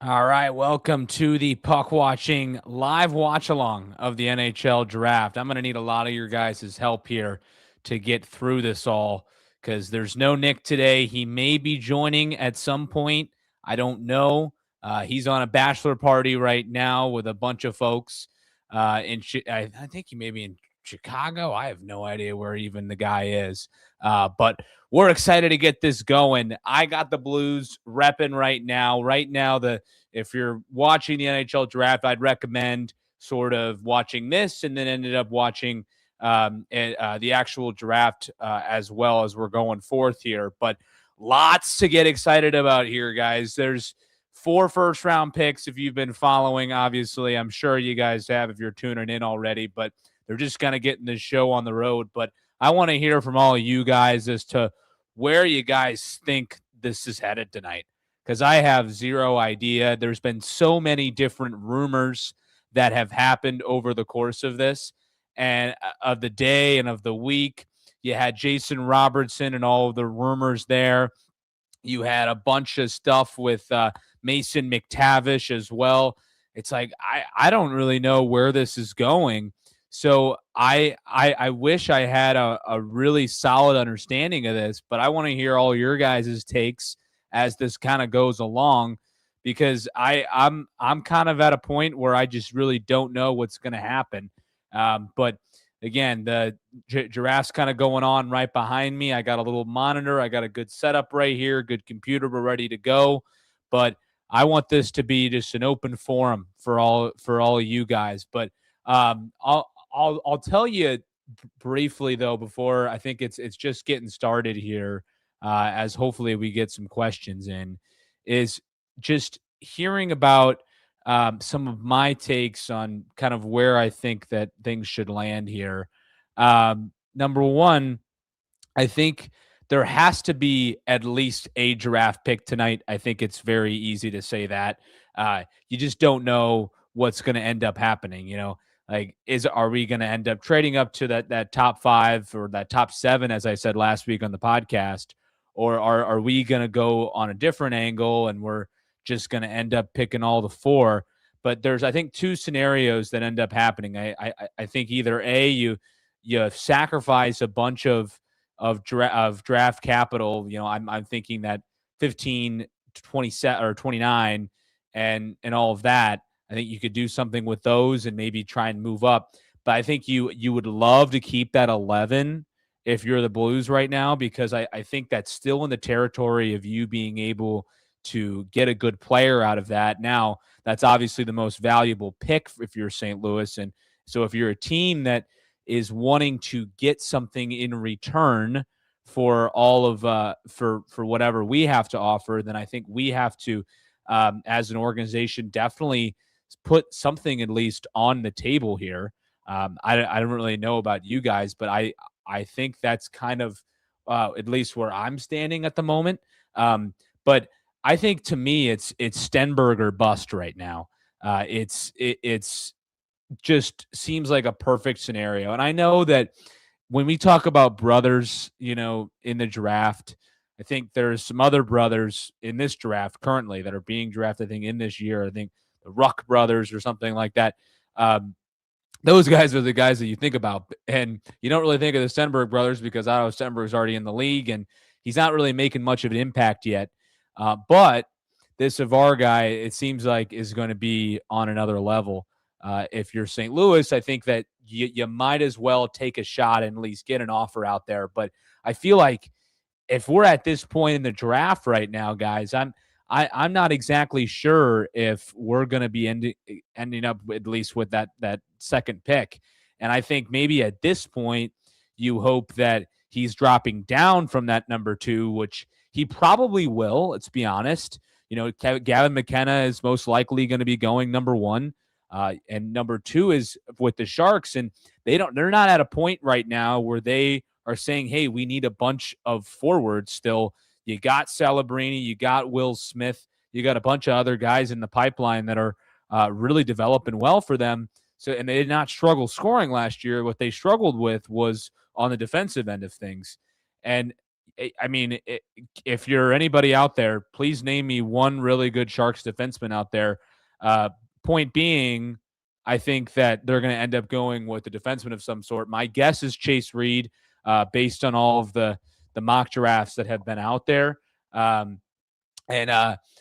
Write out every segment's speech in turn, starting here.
All right, welcome to the puck watching live watch along of the NHL draft. I'm going to need a lot of your guys' help here to get through this all because there's no Nick today. He may be joining at some point. I don't know. He's on a bachelor party right now with a bunch of folks. I think he may be in Chicago. I have no idea where even the guy is. But we're excited to get this going. I got the Blues repping right now. Right now, if you're watching the NHL draft, I'd recommend sort of watching this and then ended up watching the actual draft as well as we're going forth here. But lots to get excited about here, guys. There's 4 first round picks if you've been following. Obviously, I'm sure you guys have if you're tuning in already, but they're just kind of getting this show on the road. But I want to hear from all of you guys as to where you guys think this is headed tonight because I have zero idea. There's been so many different rumors that have happened over the course of this and of the day and of the week. You had Jason Robertson and all of the rumors there. You had a bunch of stuff with Mason McTavish as well. It's like I don't really know where this is going. So I wish I had a really solid understanding of this, but I want to hear all your guys' takes as this kind of goes along because I'm kind of at a point where I just really don't know what's going to happen. But again, the giraffe's kind of going on right behind me. I got a little monitor. I got a good setup right here, good computer. We're ready to go. But I want this to be just an open forum for all of you guys. But I'll tell you briefly though before I think it's just getting started here. As hopefully we get some questions in, is just hearing about some of my takes on kind of where I think that things should land here. Number one, I think there has to be at least a giraffe pick tonight. I think it's very easy to say that. You just don't know what's going to end up happening. Like are we going to end up trading up to that top 5 or that top 7, as I said last week on the podcast, or are we going to go on a different angle and we're just going to end up picking all the 4? But there's, I think, 2 scenarios that end up happening. I think either A, you sacrifice a bunch of draft capital. I'm thinking that 15, 27 or 29 and all of that. I think you could do something with those and maybe try and move up. But I think you would love to keep that 11 if you're the Blues right now, because I think that's still in the territory of you being able to get a good player out of that. Now, that's obviously the most valuable pick if you're St. Louis. And so if you're a team that is wanting to get something in return for all of for whatever we have to offer, then I think we have to, as an organization, definitely put something at least on the table here. I don't really know about you guys, but I think that's kind of at least where I'm standing at the moment. But I think to me, it's Stenberg or bust right now. It's just seems like a perfect scenario. And I know that when we talk about brothers, in the draft, I think there's some other brothers in this draft currently that are being drafted, I think, in this year. I think the Ruck brothers or something like that. Those guys are the guys that you think about. And you don't really think of the Stenberg brothers because Otto Stenberg's already in the league and he's not really making much of an impact yet. But this Avar guy, it seems like, is going to be on another level. If you're St. Louis, I think that you might as well take a shot and at least get an offer out there. But I feel like if we're at this point in the draft right now, guys, I'm not exactly sure if we're going to be ending up at least with that second pick. And I think maybe at this point, you hope that he's dropping down from that number 2, which he probably will. Let's be honest. Gavin McKenna is most likely going to be going number 1. And number 2 is with the Sharks, and they're not at a point right now where they are saying, hey, we need a bunch of forwards still. You got Celebrini, you got Will Smith, you got a bunch of other guys in the pipeline that are really developing well for them. So, and they did not struggle scoring last year. What they struggled with was on the defensive end of things. And I mean, if you're anybody out there, please name me one really good Sharks defenseman out there. Uh, Point being, I think that they're going to end up going with a defenseman of some sort. My guess is Chase Reed, based on all of the mock drafts that have been out there. And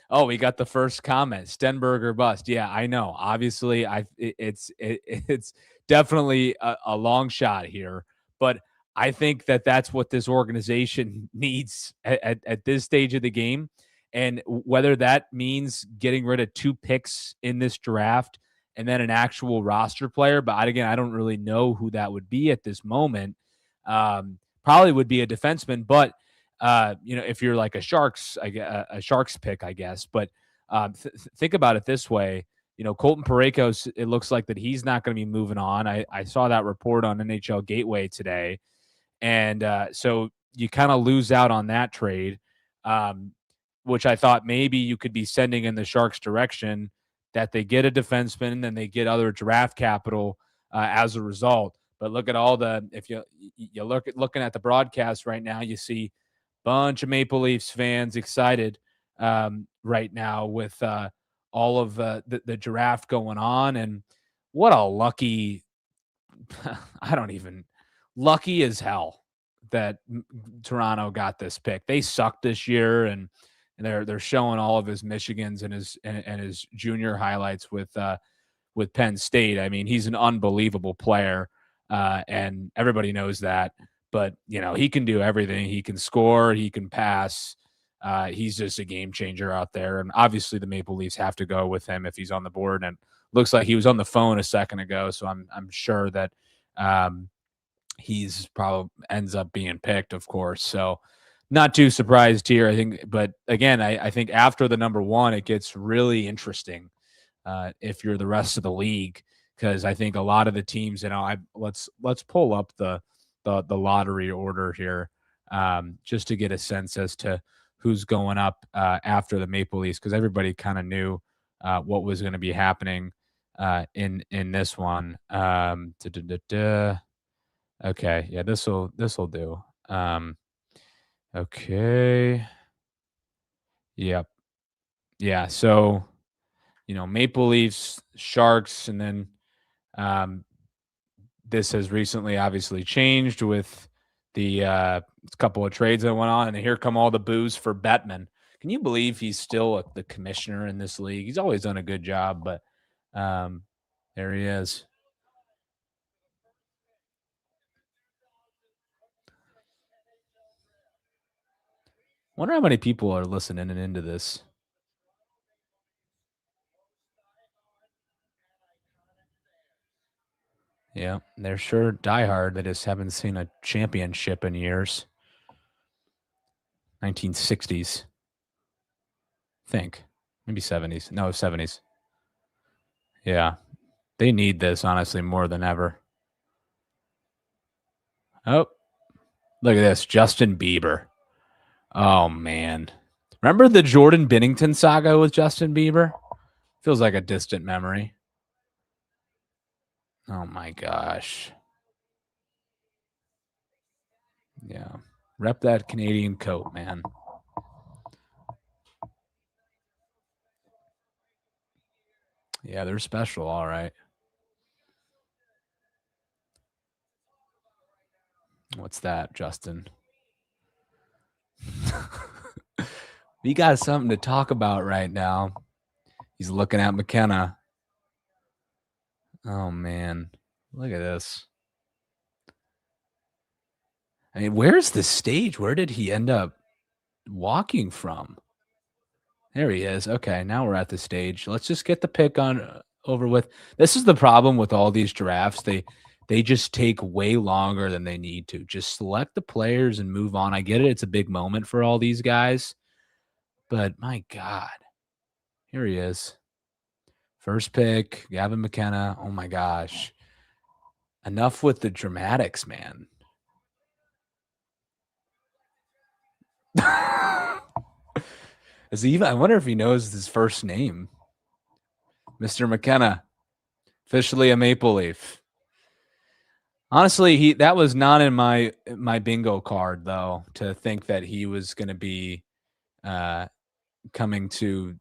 oh, we got the first comment: Stenberger bust. Yeah, I know. Obviously, it's definitely a long shot here, but I think that that's what this organization needs at this stage of the game. And whether that means getting rid of 2 picks in this draft and then an actual roster player, but again, I don't really know who that would be at this moment. Probably would be a defenseman, but if you're like a Sharks, a Sharks pick, I guess. But think about it this way: Colton Parayko, it looks like that he's not going to be moving on. I saw that report on NHL Gateway today, and so you kind of lose out on that trade, which I thought maybe you could be sending in the Sharks' direction, that they get a defenseman and they get other draft capital as a result. But look at if you looking at the broadcast right now, you see bunch of Maple Leafs fans excited right now with all of the draft going on. And what a lucky, lucky as hell that Toronto got this pick. They sucked this year, and they're showing all of his Michigans and his junior highlights with Penn State. I mean, he's an unbelievable player, and everybody knows that. But he can do everything. He can score. He can pass. He's just a game changer out there. And obviously, the Maple Leafs have to go with him if he's on the board. And looks like he was on the phone a second ago, so I'm sure that he's probably ends up being picked, of course. So not too surprised here, I think. But again, I think after the number 1, it gets really interesting if you're the rest of the league, because I think a lot of the teams, let's pull up the lottery order here, just to get a sense as to who's going up after the Maple Leafs, because everybody kind of knew what was going to be happening in this one. Okay, yeah, this will do. Okay, yep, yeah. So Maple Leafs, Sharks, and then this has recently obviously changed with the couple of trades that went on, and here come all the boos for Bettman. Can you believe he's still the commissioner in this league? He's always done a good job, but there he is. Wonder how many people are listening and into this. Yeah, they're sure diehard. They just haven't seen a championship in years. 1960s, I think. Maybe 70s. No, 70s. Yeah, they need this, honestly, more than ever. Oh, look at this. Justin Bieber. Oh, man. Remember the Jordan Binnington saga with Justin Bieber? Feels like a distant memory. Oh, my gosh. Yeah. Rep that Canadian coat, man. Yeah, they're special. All right. What's that, Justin? We got something to talk about right now. He's looking at McKenna. Oh, man. Look at this. I mean, where's the stage? Where did he end up walking from? There he is. Okay, now we're at the stage. Let's just get the pick on over with. This is the problem with all these drafts. They just take way longer than they need to. Just select the players and move on. I get it. It's a big moment for all these guys. But my God. Here he is. First pick, Gavin McKenna. Oh my gosh. Enough with the dramatics, man. Is he even? I wonder if he knows his first name. Mr. McKenna, officially a Maple Leaf. Honestly, he that was not in my bingo card though, to think that he was gonna be, uh, coming to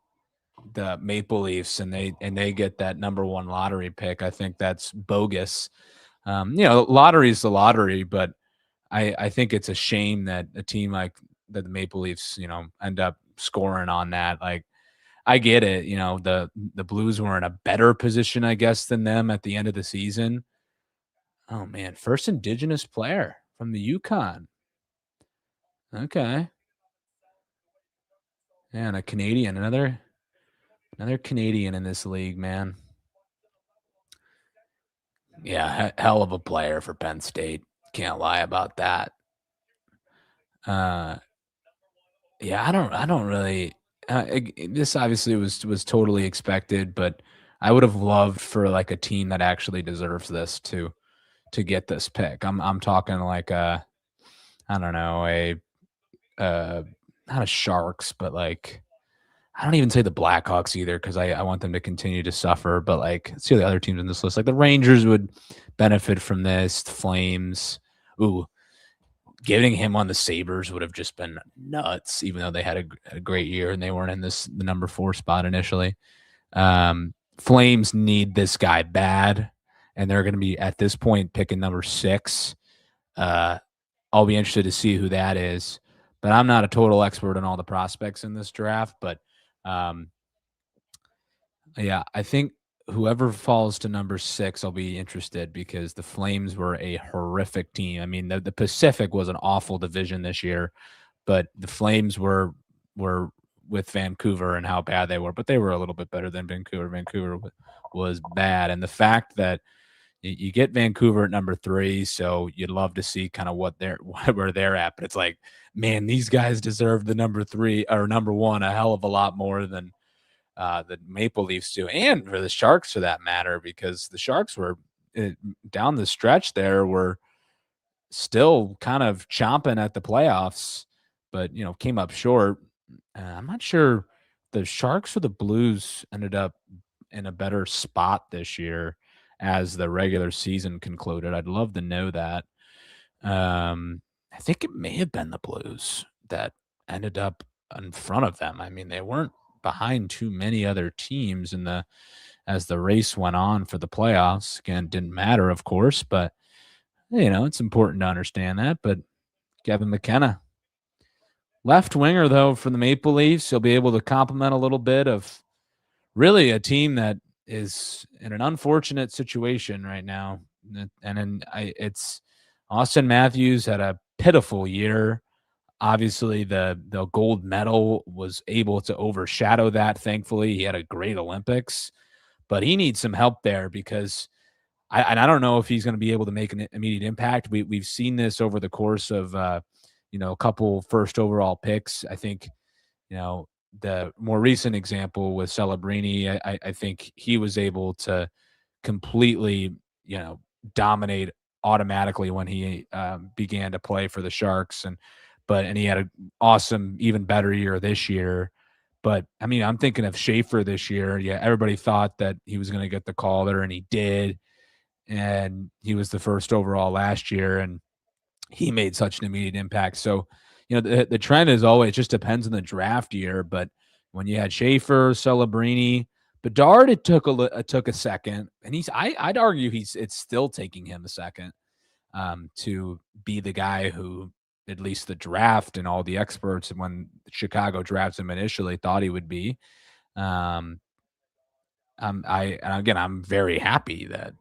the Maple Leafs and they get that number 1 lottery pick. I think that's bogus. Lottery is the lottery, but I think it's a shame that a team like the Maple Leafs, end up scoring on that. Like, I get it, the Blues were in a better position, I guess, than them at the end of the season. Oh man, first indigenous player from the Yukon. Okay. Yeah, and a Canadian, another Canadian in this league, man. Yeah, hell of a player for Penn State. Can't lie about that. Uh, yeah, I don't really. This obviously was totally expected, but I would have loved for like a team that actually deserves this to get this pick. I'm talking like I don't know, uh not a Sharks, but like I don't even say the Blackhawks either because I want them to continue to suffer. But like, let's see the other teams in this list. Like the Rangers would benefit from this. The Flames. Ooh, getting him on the Sabres would have just been nuts, even though they had a great year and they weren't in the number 4 spot initially. Flames need this guy bad, and they're going to be at this point picking number 6. Uh, I'll be interested to see who that is, but I'm not a total expert on all the prospects in this draft. But um, yeah, I think whoever falls to number 6, I'll be interested because the Flames were a horrific team. I mean, the Pacific was an awful division this year, but the Flames were with Vancouver and how bad they were, but they were a little bit better than Vancouver. Vancouver was bad, and the fact that you get Vancouver at number 3, so you'd love to see kind of what they're where they're at. But it's like, man, these guys deserve the number 3 or number 1 a hell of a lot more than the Maple Leafs do, and for the Sharks for that matter, because the Sharks were down the stretch there were still kind of chomping at the playoffs, but came up short. I'm not sure the Sharks or the Blues ended up in a better spot this year as the regular season concluded. I'd love to know that. I think it may have been the Blues that ended up in front of them. I mean, they weren't behind too many other teams in the as the race went on for the playoffs. Again, didn't matter, of course, but it's important to understand that. But Kevin McKenna, left winger though for the Maple Leafs, he'll be able to complement a little bit of really a team that is in an unfortunate situation right now. It's Austin Matthews had a pitiful year. Obviously, the gold medal was able to overshadow that. Thankfully, he had a great Olympics, but he needs some help there because I don't know if he's going to be able to make an immediate impact. We've seen this over the course of a couple first overall picks. I think you know the more recent example with Celebrini. I think he was able to completely dominate automatically when he began to play for the Sharks and he had an awesome, even better year this year. But I mean, I'm thinking of Schaefer this year. Yeah, everybody thought that he was going to get the call there, and he did. And he was the first overall last year, and he made such an immediate impact. So, the trend is always just depends on the draft year. But when you had Schaefer, Celebrini, Bedard, it took a second, and I'd argue it's still taking him a second to be the guy who at least the draft and all the experts when Chicago drafts him initially thought he would be. Um, I'm very happy that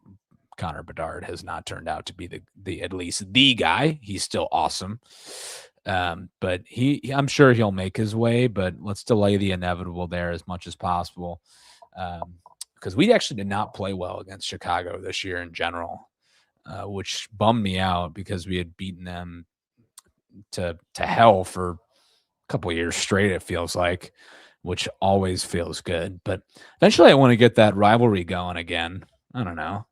Connor Bedard has not turned out to be the at least the guy. He's still awesome. But I'm sure he'll make his way, but let's delay the inevitable there as much as possible. Because we actually did not play well against Chicago this year in general, which bummed me out because we had beaten them to hell for a couple of years straight, it feels like, which always feels good. But eventually I want to get that rivalry going again. I don't know.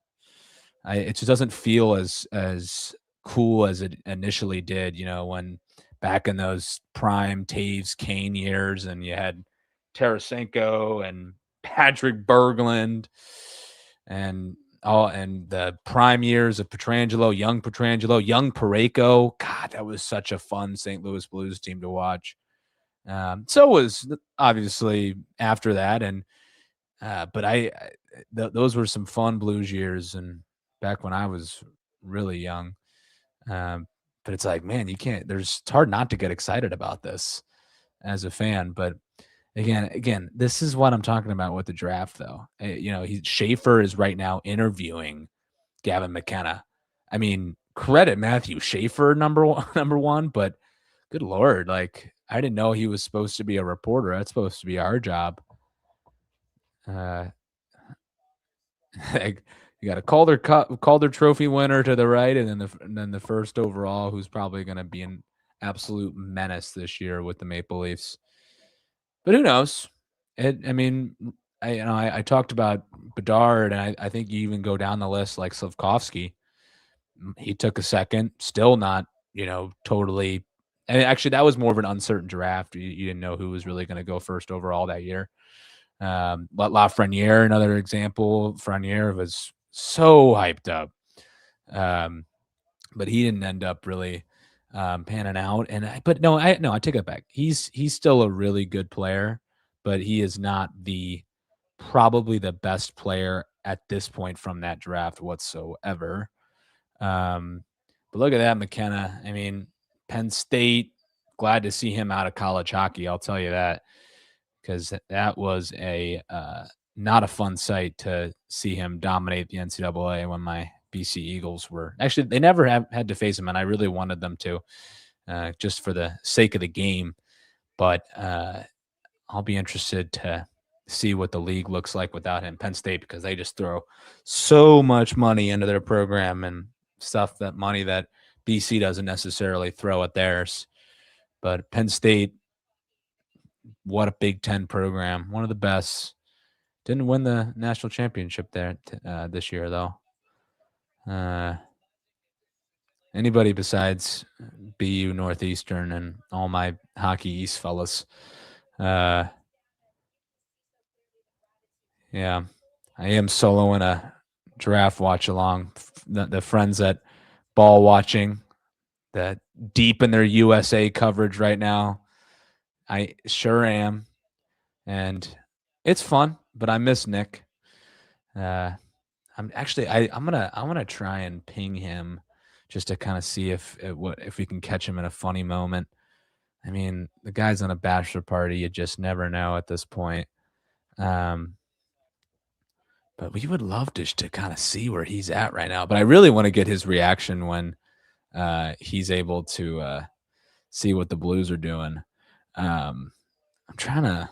It just doesn't feel as cool as it initially did, when back in those prime Taves Kane years and you had Tarasenko and Patrick Berglund. And and the prime years of Petrangelo, young Parayko. God, that was such a fun St. Louis Blues team to watch. So was obviously after that, and but those were some fun Blues years, and back when I was really young. Um, but it's like, man, you can't. It's hard not to get excited about this as a fan. But again, this is what I'm talking about with the draft, though. Schaefer is right now interviewing Gavin McKenna. I mean, credit Matthew Schaefer number one, number one, but good lord, like I didn't know he was supposed to be a reporter. That's supposed to be our job. Uh, like, you got a Calder Trophy winner to the right, and then the first overall, who's probably going to be an absolute menace this year with the Maple Leafs. But who knows? I mean, I talked about Bedard, and I think you even go down the list like Slavkovsky. He took a second, still not, totally. And actually, that was more of an uncertain draft. You didn't know who was really going to go first overall that year. But Lafreniere, another example. Freniere was so hyped up, but he didn't end up really panning out. But no, I take it back. He's still a really good player, but he is not probably the best player at this point from that draft whatsoever. But look at that, McKenna. I mean, Penn State, glad to see him out of college hockey. I'll tell you that, because that was not a fun sight to see him dominate the NCAA when my BC Eagles were actually, they never had to face him, and I really wanted them to, just for the sake of the game. But I'll be interested to see what the league looks like without him. Penn State, because they just throw so much money into their program and money that BC doesn't necessarily throw at theirs. But Penn State, what a Big Ten program, one of the best. Didn't win the national championship there this year, though. Anybody besides BU Northeastern and all my Hockey East fellas. Yeah, I am soloing a draft watch along. The friends at Ball Watching, that deep in their USA coverage right now. I sure am, and it's fun. But I miss Nick. I'm gonna try and ping him just to kind of see if we can catch him in a funny moment. I mean, the guy's on a bachelor party. You just never know at this point. But we would love to kind of see where he's at right now. But I really want to get his reaction when he's able to see what the Blues are doing. I'm trying to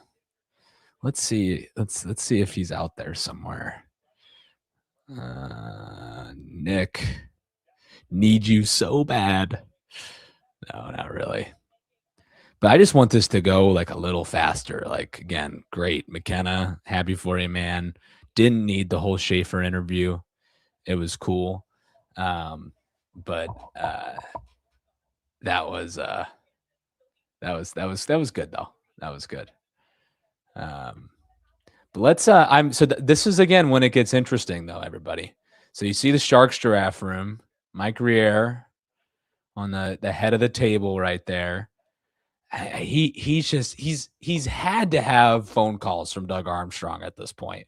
let's see if he's out there somewhere. Nick, need you so bad. No, not really. But I just want this to go like a little faster. Like, again, great. McKenna, happy for you, man. Didn't need the whole Schaefer interview. It was cool. But that was good though. That was good. But let's this is again when it gets interesting though, everybody. So you see the Sharks giraffe room, Mike Rier on the head of the table right there. He's had to have phone calls from Doug Armstrong at this point.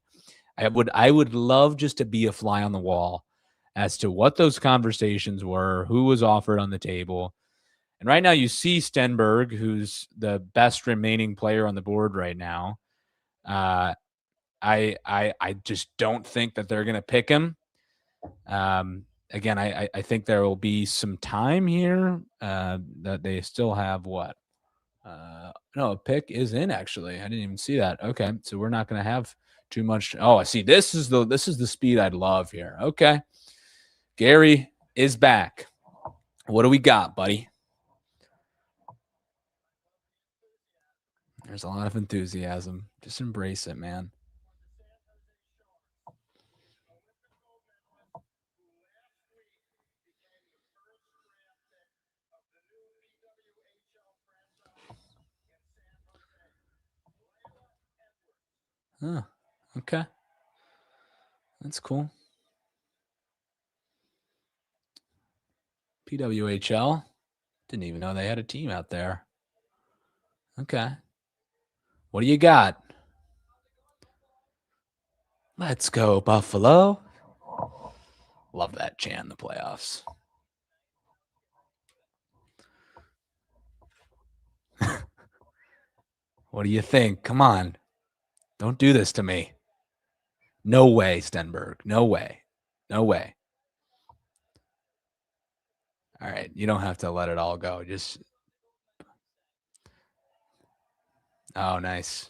I would love just to be a fly on the wall as to what those conversations were, who was offered on the table. And right now you see Stenberg, who's the best remaining player on the board right now. I just don't think that they're going to pick him. Again, I think there will be some time here that they still have what? No, a pick is in actually. I didn't even see that. Okay, so we're not going to have too much. Oh, I see. This is the speed I'd love here. Okay, Gary is back. What do we got, buddy? There's a lot of enthusiasm. Just embrace it, man. Huh. Okay. That's cool. PWHL. Didn't even know they had a team out there. Okay. What do you got? Let's go, Buffalo. Love that chant in the playoffs. What do you think? Come on. Don't do this to me. No way, Stenberg. No way. No way. All right. You don't have to let it all go. Just. Oh, nice.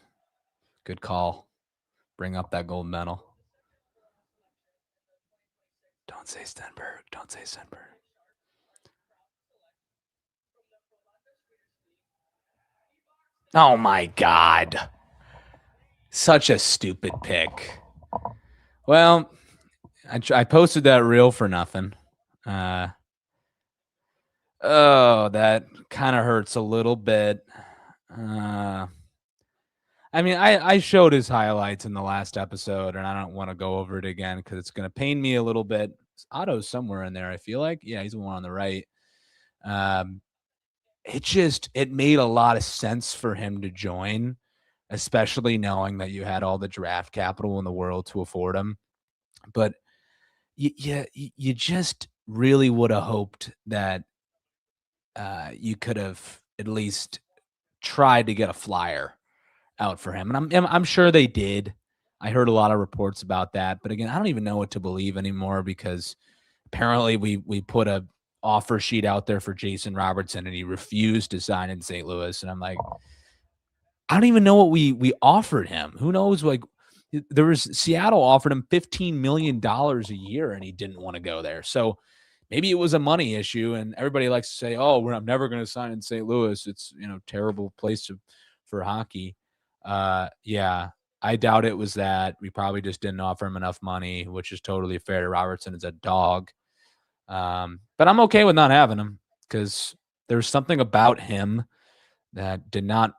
Good call. Bring up that gold medal. Don't say Stenberg. Don't say Stenberg. Oh, my God. Such a stupid pick. Well, I posted that reel for nothing. Oh, that kind of hurts a little bit. I mean, I showed his highlights in the last episode, and I don't want to go over it again because it's going to pain me a little bit. Otto's somewhere in there, I feel like. Yeah, he's the one on the right. It made a lot of sense for him to join, especially knowing that you had all the draft capital in the world to afford him. But you just really would have hoped that you could have at least tried to get a flyer out for him. And I'm sure they did. I heard a lot of reports about that. But again, I don't even know what to believe anymore because apparently we put a offer sheet out there for Jason Robertson and he refused to sign in St. Louis. And I'm like, I don't even know what we offered him. Who knows? Like there was Seattle offered him $15 million a year and he didn't want to go there. So maybe it was a money issue and everybody likes to say, oh, I'm never going to sign in St. Louis. It's, terrible place for hockey. Yeah, I doubt it was that. We probably just didn't offer him enough money, which is totally fair. Robertson is a dog. But I'm okay with not having him because there's something about him that did not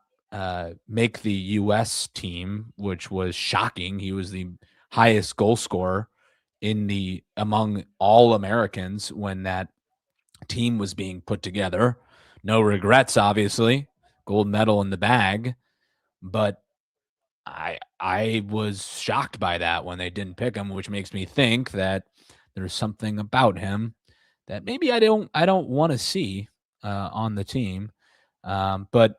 make the U.S. team, which was shocking. He was the highest goal scorer among all Americans when that team was being put together. No regrets, obviously. Gold medal in the bag. But I was shocked by that when they didn't pick him, which makes me think that there's something about him that maybe I don't want to see on the team. But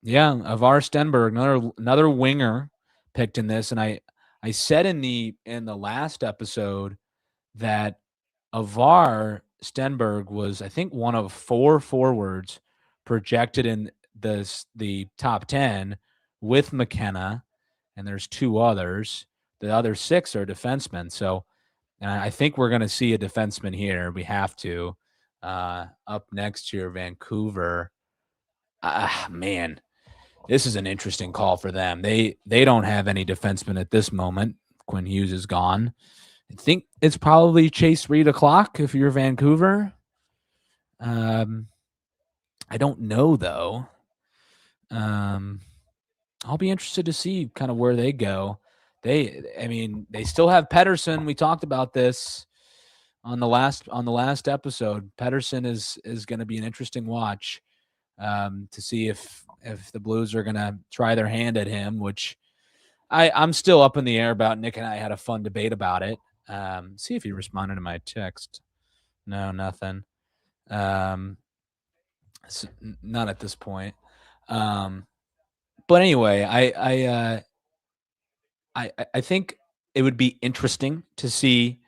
yeah, Avar Stenberg, another winger picked in this, and I said in the last episode that Avar Stenberg was, I think, one of 4 forwards projected in the top 10 with McKenna, and there's 2 others. The other 6 are defensemen. So I think we're going to see a defenseman here. We have to. Up next year, Vancouver. Man, this is an interesting call for them. They don't have any defensemen at this moment. Quinn Hughes is gone. I think it's probably Chase Reed o'clock if you're Vancouver. I don't know, though. I'll be interested to see kind of where they go. They still have Pettersson. We talked about this on the last episode. Pettersson is going to be an interesting watch to see if the Blues are going to try their hand at him, which I'm still up in the air about. Nick and I had a fun debate about it. See if he responded to my text. No, nothing. Not at this point. But anyway, I think it would be interesting to see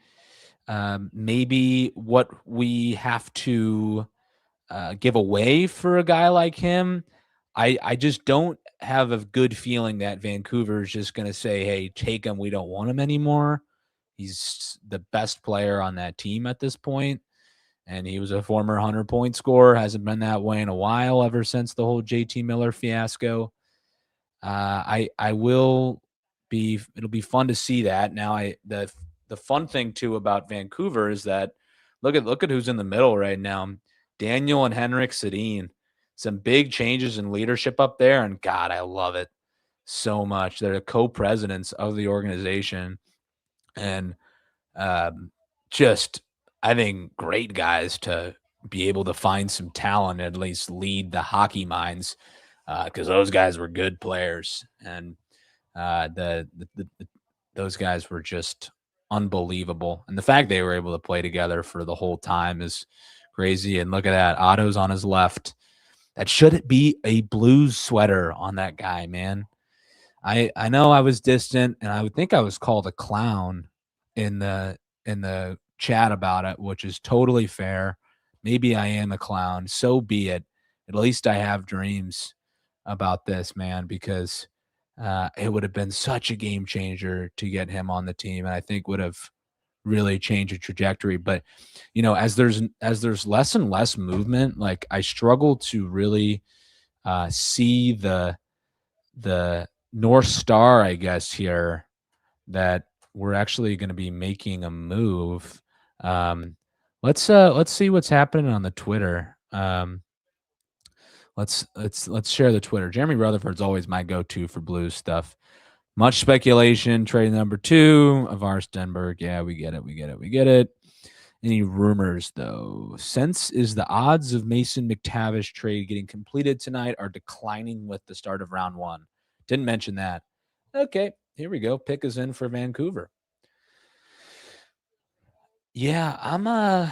maybe what we have to give away for a guy like him. I just don't have a good feeling that Vancouver is just going to say, hey, take him. We don't want him anymore. He's the best player on that team at this point. And he was a former 100-point scorer. Hasn't been that way in a while ever since the whole JT Miller fiasco. It'll be fun to see that. Now the fun thing too about Vancouver is that look at who's in the middle right now. Daniel and Henrik Sedin. Some big changes in leadership up there, and God, I love it so much. They're the co-presidents of the organization, and just I think great guys to be able to find some talent, at least lead the hockey minds, because those guys were good players, and those guys were just unbelievable. And the fact they were able to play together for the whole time is crazy. And look at that, Otto's on his left. That should be a Blues sweater on that guy, man. I know I was distant, and I would think I was called a clown in the chat about it, which is totally fair. Maybe I am a clown. So be it. At least I have dreams about this, man, because it would have been such a game changer to get him on the team, and I think would have really changed the trajectory. But as there's less and less movement, like I struggle to really see the North Star, I guess, here, that we're actually going to be making a move. Let's see what's happening on the Twitter. Let's share the Twitter. Jeremy Rutherford's always my go-to for Blues stuff. Much speculation. Trade number 2 of Stenberg. Yeah, we get it. Any rumors, though? Sense is the odds of Mason McTavish trade getting completed tonight are declining with the start of round 1. Didn't mention that. Okay, here we go. Pick is in for Vancouver. Yeah, I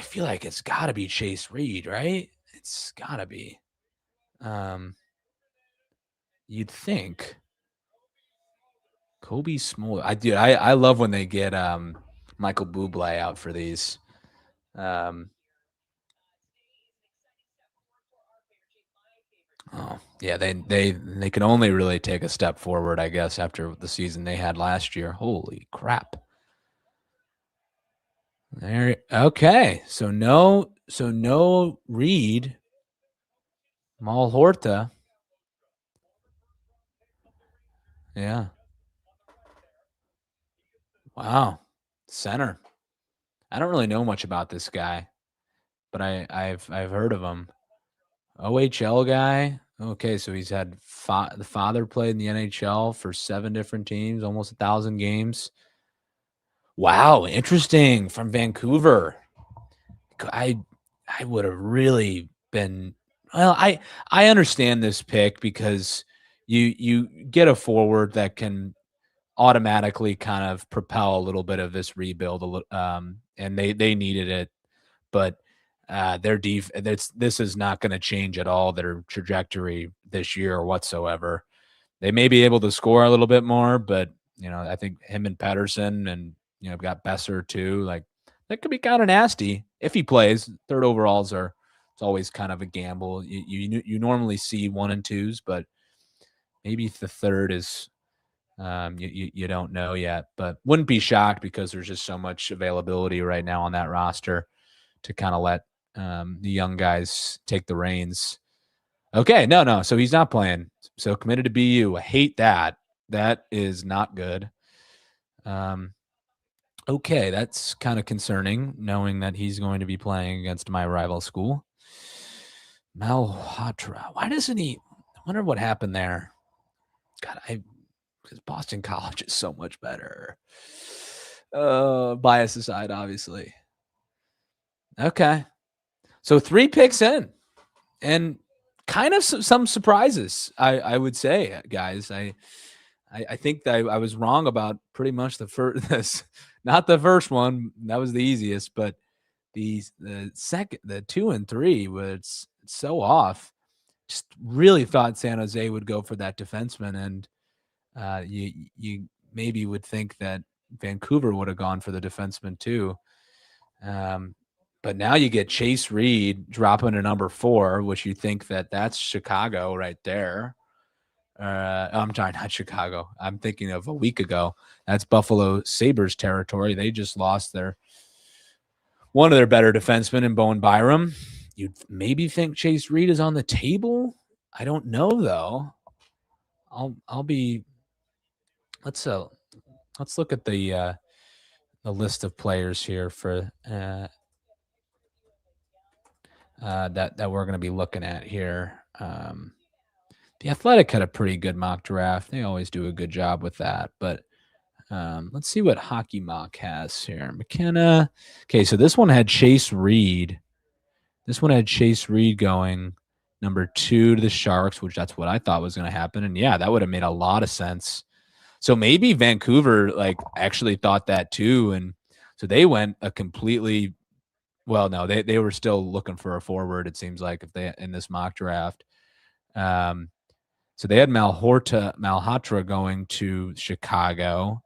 feel like it's got to be Chase Reed, right? It's got to be. You'd think. Kobe Smoller. I love when they get Michael Bublé out for these. Oh, yeah, they can only really take a step forward, I guess, after the season they had last year. Holy crap. Okay. So no Reed. Malhorta. Yeah. Wow. Center. I don't really know much about this guy, but I've heard of him. OHL guy. Okay, so he's had the father played in the NHL for 7 different teams, almost 1,000 games. Wow, interesting. From Vancouver. I would have really been. Well, I understand this pick because you get a forward that can automatically kind of propel a little bit of this rebuild, and they needed it, but this is not going to change at all their trajectory this year whatsoever. They may be able to score a little bit more, but I think him and Patterson, and got Besser too. Like that could be kind of nasty if he plays. Third overalls it's always kind of a gamble. You normally see 1 and 2s, but maybe the third is you don't know yet. But wouldn't be shocked because there's just so much availability right now on that roster to kind of let the young guys take the reins. Okay, no. So he's not playing. So committed to BU. I hate that. That is not good. Okay, that's kind of concerning, knowing that he's going to be playing against my rival school. Malhotra. Why doesn't he? I wonder what happened there. God, because Boston College is so much better. Bias aside, obviously. Okay. So 3 picks in, and kind of some surprises, I would say, guys. I think that I was wrong about pretty much the first, not the first one. That was the easiest, but the second, the 2 and 3 was so off. Just really thought San Jose would go for that defenseman, and you maybe would think that Vancouver would have gone for the defenseman too. But now you get Chase Reed dropping to number 4, which you think that's Chicago right there. I'm sorry, not Chicago. I'm thinking of a week ago. That's Buffalo Sabres territory. They just lost one of their better defensemen in Bowen Byram. You'd maybe think Chase Reed is on the table. I don't know though. I'll be. Let's look at the list of players here for that we're going to be looking at here. The Athletic had a pretty good mock draft. They always do a good job with that, but Let's see what Hockey Mock has here. McKenna. Okay, so this one had Chase Reed. This one had Chase Reed going number 2 to the Sharks, which that's what I thought was going to happen. And yeah, that would have made a lot of sense. So maybe Vancouver actually thought that too. And so they went a completely, well, no, they were still looking for a forward, it seems like, if they in this mock draft. So they had Malhotra going to Chicago.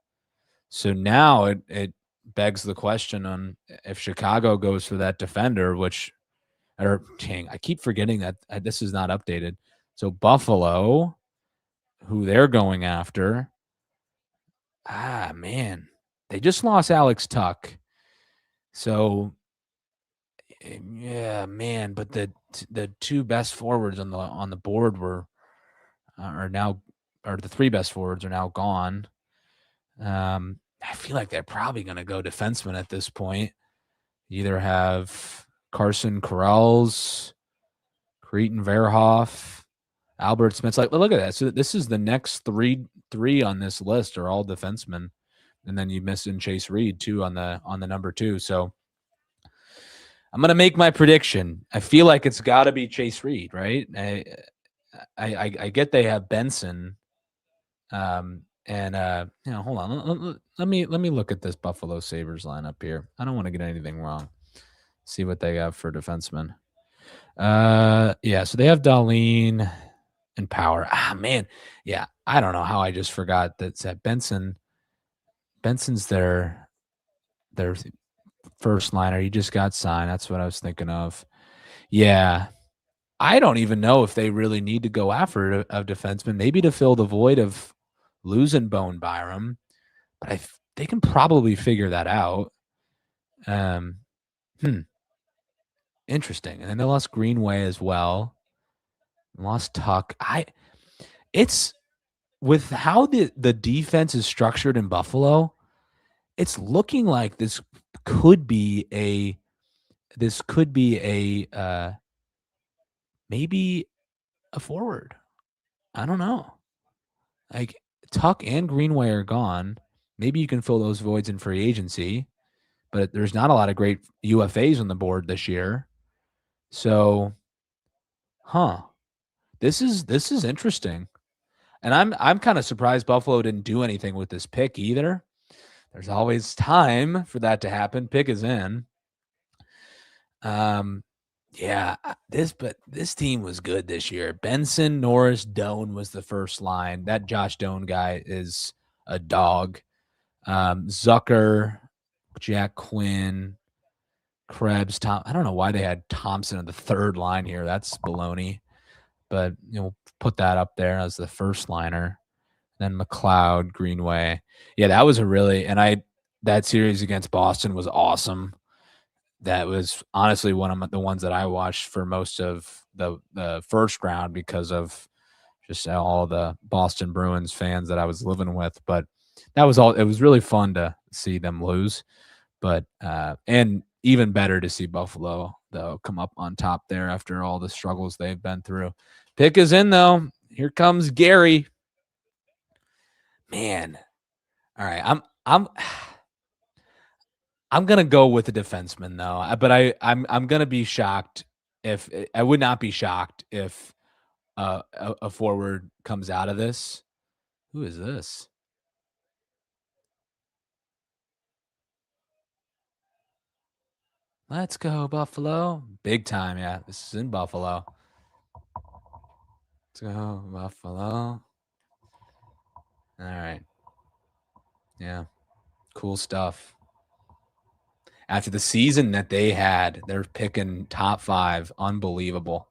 So now it begs the question on if Chicago goes for that defender, I keep forgetting that this is not updated. So Buffalo, who they're going after, man, they just lost Alex Tuck. So yeah, man, but the 2 best forwards on the board are now, or the 3 best forwards are now gone. I feel like they're probably going to go defenseman at this point. You either have Carson Corrales, Cretan Verhoff, Albert Smith. Like, look at that. So this is the next three on this list are all defensemen, and then you miss in Chase Reed too on the number 2. So I'm gonna make my prediction. I feel like it's got to be Chase Reed, right? I get they have Benson, and hold on. Let me look at this Buffalo Sabres lineup here. I don't want to get anything wrong. See what they have for defensemen. Yeah, so they have Dahlin and Power. Man. Yeah, I don't know how I just forgot that Benson. Benson's their first liner. He just got signed. That's what I was thinking of. Yeah. I don't even know if they really need to go after a defenseman, maybe to fill the void of losing Bone Byram, but they can probably figure that out. Interesting. And then they lost Greenway as well. Lost Tuck. It's with how the defense is structured in Buffalo, it's looking like this could be a maybe a forward. I don't know. Like, Tuck and Greenway are gone. Maybe you can fill those voids in free agency, but there's not a lot of great UFAs on the board this year. So, this is interesting. And I'm kind of surprised Buffalo didn't do anything with this pick either. There's always time for that to happen. Pick is in. Yeah, this team was good this year. Benson, Norris, Doan was the first line. That Josh Doan guy is a dog. Zucker, Jack Quinn, Krebs, Tom. I don't know why they had Thompson in the third line here. That's baloney. But put that up there as the first liner. Then McLeod, Greenway. Yeah, that was that series against Boston was awesome. That was honestly one of the ones that I watched for most of the first round because of just all the Boston Bruins fans that I was living with. But that was all. It was really fun to see them lose, but and even better to see Buffalo though come up on top there after all the struggles they've been through. Pick is in though. Here comes Gary. Man, all right. I'm gonna go with the defenseman though, but I'm gonna be shocked if I would not be shocked if a forward comes out of this. Who is this? Let's go Buffalo, big time. Yeah, this is in Buffalo. Let's go Buffalo. All right. Yeah, cool stuff. After the season that they had, they're picking top 5. Unbelievable.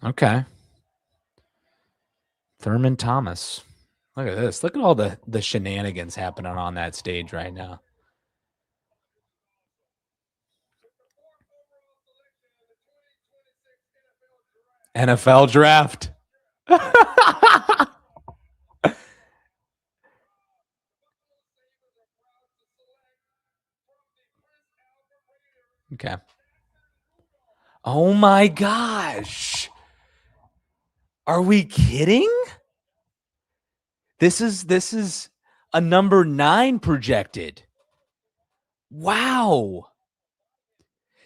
Okay. Thurman Thomas. Look at this. Look at all the shenanigans happening on that stage right now. NFL Draft. Okay. Oh my gosh. Are we kidding? This is a number 9 projected. Wow.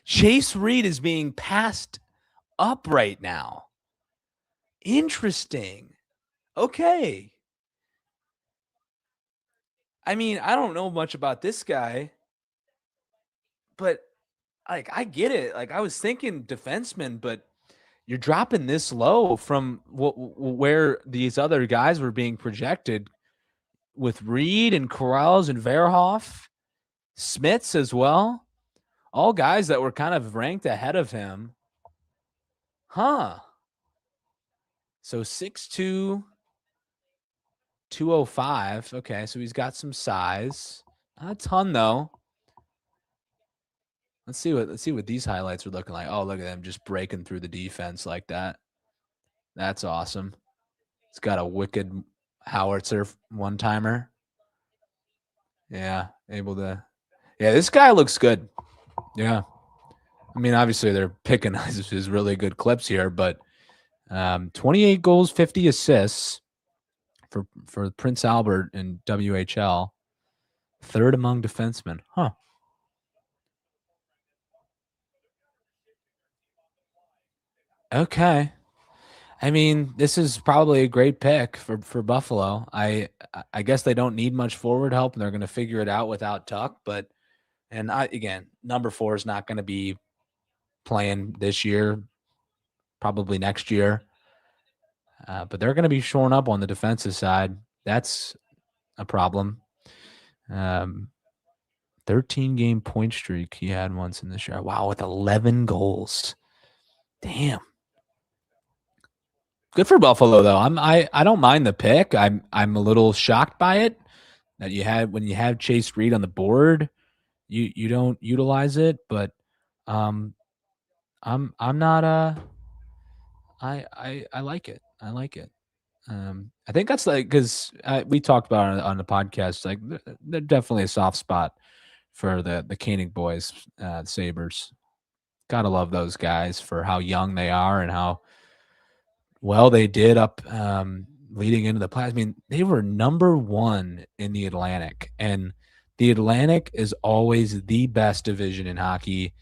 Chase Reed is being passed up right now. Interesting. Okay. I mean, I don't know much about this guy, but like I get it. Like I was thinking defenseman, but you're dropping this low from where these other guys were being projected with Reed and Corrales and Verhoff, Smits as well. All guys that were kind of ranked ahead of him. Huh. So 6'2", 205. Okay, so he's got some size. Not a ton though. Let's see what these highlights are looking like. Oh, look at them just breaking through the defense like that. That's awesome. It's got a wicked howitzer one-timer. Yeah, able to. Yeah, this guy looks good. Yeah. I mean, obviously they're picking his really good clips here, but 28 goals, 50 assists for Prince Albert in WHL. Third among defensemen. Huh. Okay. I mean, this is probably a great pick for Buffalo. I guess they don't need much forward help, and they're going to figure it out without Tuck. But again, number 4 is not going to be playing this year, probably next year. But they're going to be shoring up on the defensive side. That's a problem. 13-game point streak he had once in this year. Wow, with 11 goals. Damn. Good for Buffalo though. I don't mind the pick. I'm a little shocked by it that when you have Chase Reed on the board, you don't utilize it, but I'm not I like it. I like it. I think that's like because we talked about it on the podcast. Like they're definitely a soft spot for the Koenig boys, Sabres. Gotta love those guys for how young they are and how well they did up leading into the playoffs. I mean, they were number 1 in the Atlantic, and the Atlantic is always the best division in hockey,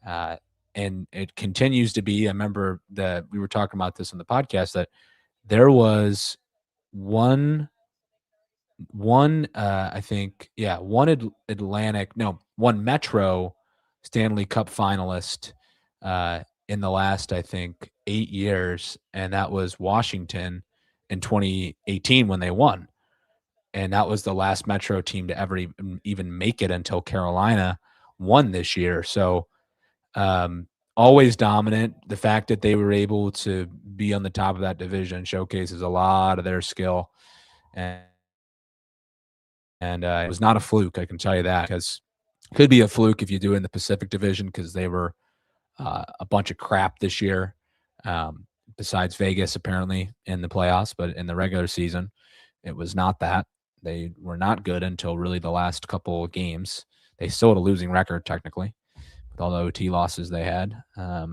and it continues to be. I remember that we were talking about this on the podcast that there was one I think Atlantic, no, one Metro Stanley Cup finalist in the last I think 8 years, and that was Washington in 2018 when they won. And that was the last Metro team to ever even make it until Carolina won this year. So always dominant. The fact that they were able to be on the top of that division showcases a lot of their skill. And it was not a fluke, I can tell you that, because it could be a fluke if you do it in the Pacific Division because they were a bunch of crap this year, besides Vegas apparently in the playoffs. But in the regular season, it was not that. They were not good until really the last couple of games. They still had a losing record technically with all the OT losses they had. But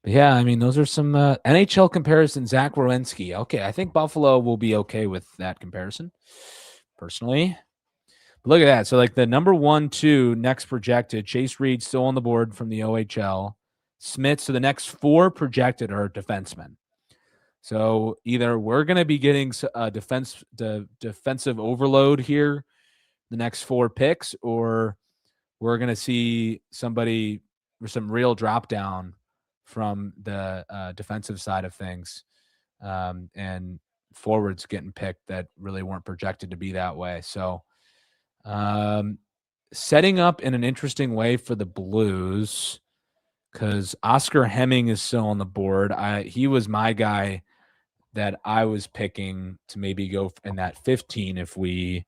yeah, I mean, those are some NHL comparisons. Zach Werenski. Okay, I think Buffalo will be okay with that comparison, personally. But look at that. So, like the number 1, 2 next projected, Chase Reed still on the board from the OHL. Smith. So the next 4 projected are defensemen. So either we're going to be getting defensive overload here, the next 4 picks, or we're going to see somebody with some real drop down from the defensive side of things, and forwards getting picked that really weren't projected to be that way. So setting up in an interesting way for the Blues because Oscar Hemming is still on the board. He was my guy that I was picking to maybe go in that 15 if we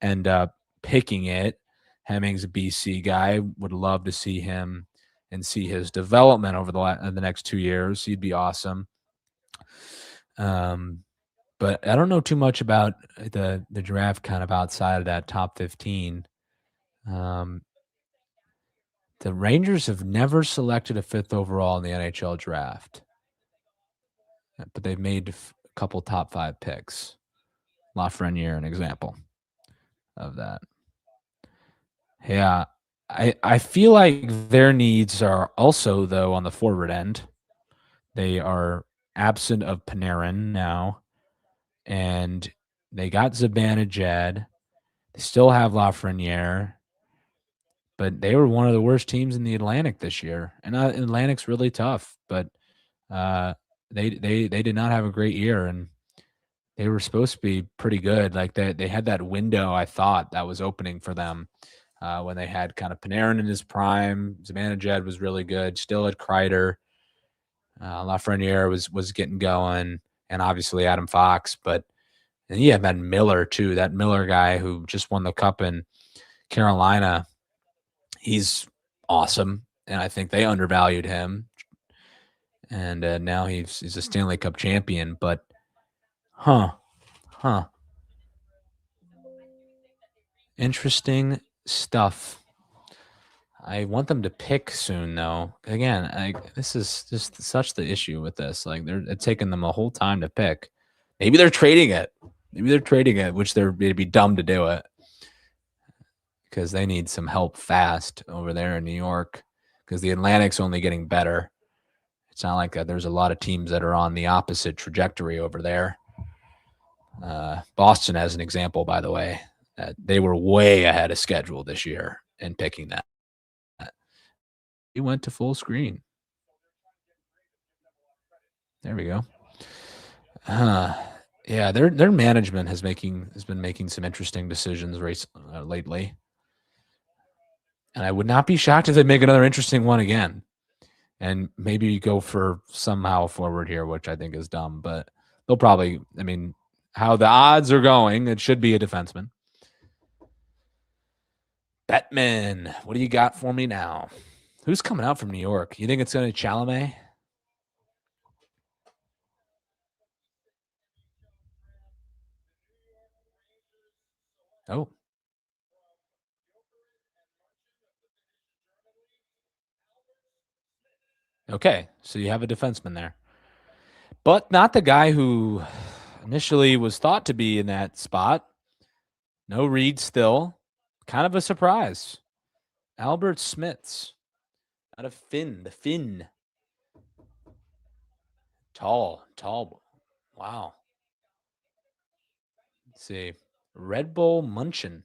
end up picking it. Hemming's a BC guy. Would love to see him and see his development over the next 2 years. He'd be awesome. But I don't know too much about the draft kind of outside of that top 15. The Rangers have never selected a 5th overall in the NHL draft, but they've made a couple top 5 picks. Lafreniere, an example of that. Yeah, I feel like their needs are also, though, on the forward end. They are absent of Panarin now, and they got Zibanejad. They still have Lafreniere, but they were one of the worst teams in the Atlantic this year. And Atlantic's really tough, but they did not have a great year, and they were supposed to be pretty good. Like they had that window, I thought, that was opening for them when they had kind of Panarin in his prime. Zibanejad was really good. Still had Kreider. Lafreniere was getting going, and obviously Adam Fox. But and you have that Miller too. That Miller guy who just won the cup in Carolina. He's awesome, and I think they undervalued him. And now he's a Stanley Cup champion. But huh. Interesting stuff. I want them to pick soon, though. Again, this is just such the issue with this. Like it's taking them a whole time to pick. Maybe they're trading it. Which they'd be dumb to do it because they need some help fast over there in New York. Because the Atlantic's only getting better. It's not like there's a lot of teams that are on the opposite trajectory over there. Boston, as an example, by the way, they were way ahead of schedule this year in picking that. He went to full screen. There we go. Yeah, their management has been making some interesting decisions lately, and I would not be shocked if they make another interesting one again, and maybe go for somehow forward here, which I think is dumb. But they'll probably. I mean, how the odds are going, it should be a defenseman. Bettman, what do you got for me now? Who's coming out from New York? You think it's going to Chalamet? Oh. Okay, so you have a defenseman there. But not the guy who initially was thought to be in that spot. No Reed still. Kind of a surprise. Albert Smiths out of Finn. The Finn. Tall. Wow. Let's see. Red Bull Munchen.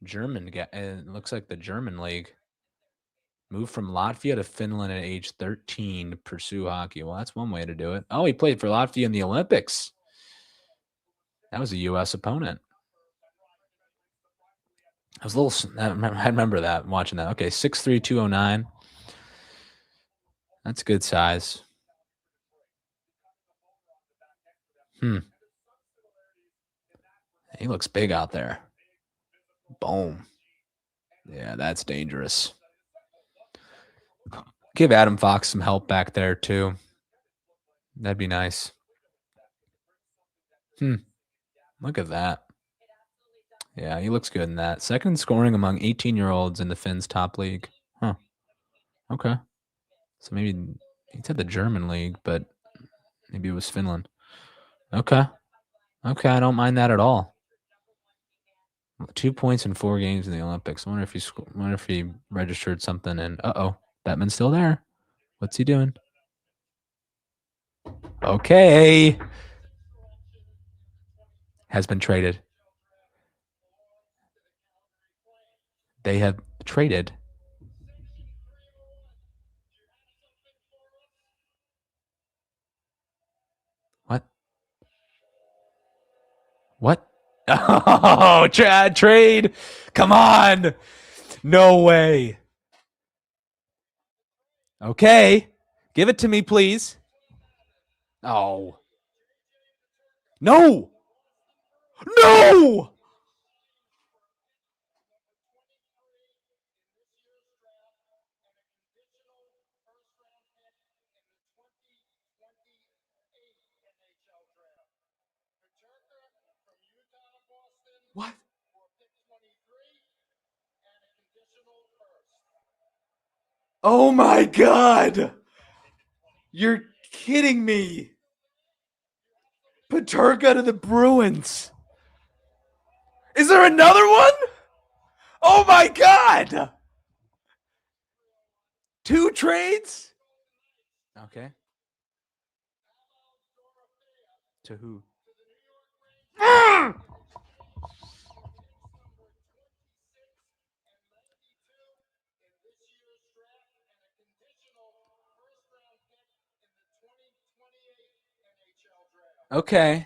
German guy. It looks like the German league. Moved from Latvia to Finland at age 13 to pursue hockey. Well, that's one way to do it. Oh, he played for Latvia in the Olympics. That was a U.S. opponent. I was a little. I remember that watching that. Okay, 6'3", 209. That's good size. He looks big out there. Boom. Yeah, that's dangerous. Give Adam Fox some help back there too. That'd be nice. Look at that. Yeah, he looks good in that. Second scoring among 18-year-olds in the Finns top league. Huh. Okay. So maybe he said the German league, but maybe it was Finland. Okay. Okay, I don't mind that at all. 2 points in 4 games in the Olympics. I wonder if he registered something. And Bettman's still there. What's he doing? Okay. Has been traded. They have traded. What? Oh, trade. Come on. No way. Okay. Give it to me, please. Oh. No. No. What? Oh my God. You're kidding me. Peterka to the Bruins. Is there another one? Oh my God. 2 trades? Okay. To who? Okay.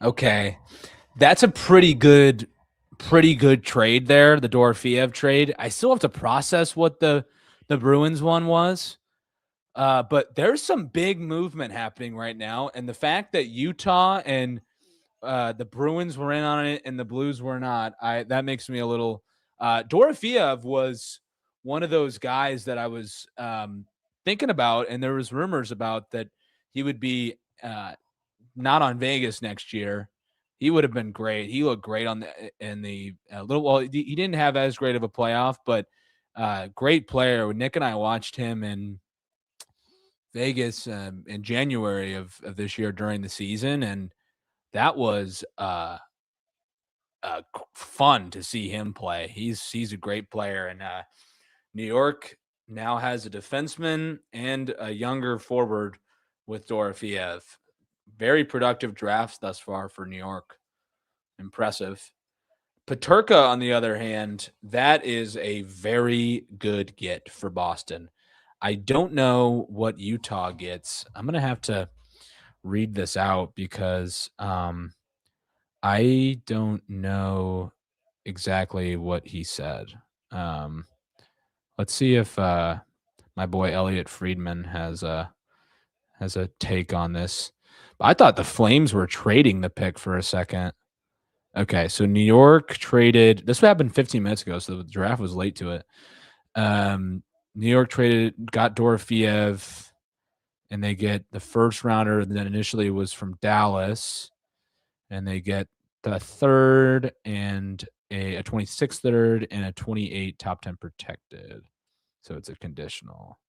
Okay. That's a pretty good trade there, the Dorofeyev trade. I still have to process what the Bruins one was. But there's some big movement happening right now. And the fact that Utah and the Bruins were in on it and the Blues were not, that makes me a little Dorofeyev was one of those guys that I was thinking about, and there was rumors about that he would be not on Vegas next year. He would have been great. He looked great on the in the little. Well, he didn't have as great of a playoff, but great player. Nick and I watched him in Vegas in January of this year during the season, and that was fun to see him play. He's a great player, and New York now has a defenseman and a younger forward with Dorofeyev. Very productive drafts thus far for New York. Impressive. Peterka, on the other hand, that is a very good get for Boston. I don't know what Utah gets. I'm going to have to read this out because I don't know exactly what he said. Um, let's see if my boy Elliot Friedman has a take on this. I thought the Flames were trading the pick for a second. Okay, so New York traded. This happened 15 minutes ago, so the draft was late to it. New York got Dorofeyev, and they get the first rounder that initially was from Dallas, and they get the third and a 26th third and a 28 top 10 protected. So it's a conditional.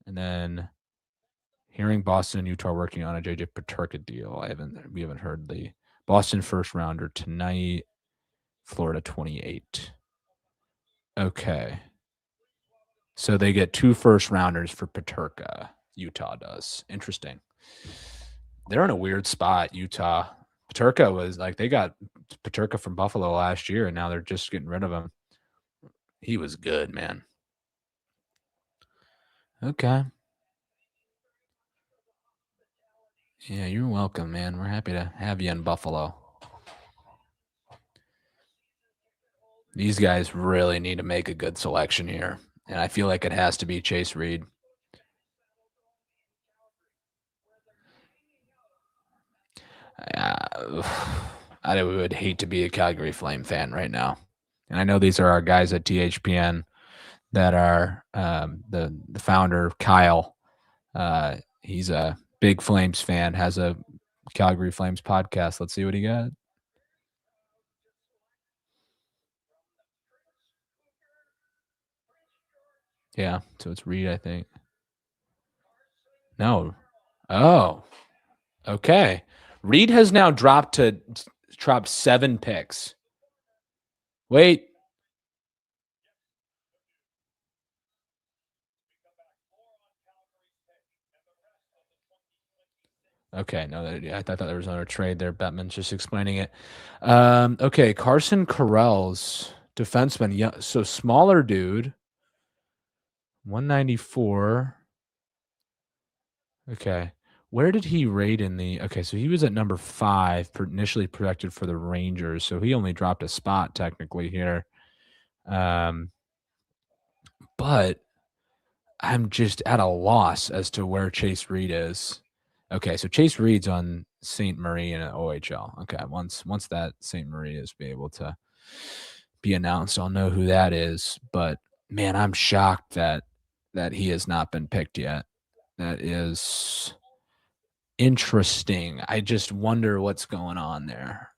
And then hearing Boston and Utah working on a JJ Peterka deal. We haven't heard the Boston first rounder tonight. Florida 28. Okay. So they get 2 first rounders for Peterka. Utah does. Interesting. They're in a weird spot, Utah. Peterka was like, they got Peterka from Buffalo last year, and now they're just getting rid of him. He was good, man. Okay. Yeah, you're welcome, man. We're happy to have you in Buffalo. These guys really need to make a good selection here, and I feel like it has to be Chase Reed. I would hate to be a Calgary Flame fan right now. And I know these are our guys at THPN that are the founder, Kyle. He's a big Flames fan, has a Calgary Flames podcast. Let's see what he got. Yeah, so it's Reed, I think. No. Oh, okay. Reed has now dropped 7 picks. Wait. Okay, no, I thought there was another trade there. Bettman's just explaining it. Okay, Carson Carell's defenseman. Yeah, so smaller dude, 194. Okay, where did he rate in the? Okay, so he was at number 5, initially projected for the Rangers. So he only dropped a spot technically here. But I'm just at a loss as to where Chase Reed is. Okay, so Chase Reed's on St. Marie in OHL. Okay, once that St. Marie is be able to be announced, I'll know who that is. But man, I'm shocked that he has not been picked yet. That is interesting. I just wonder what's going on there.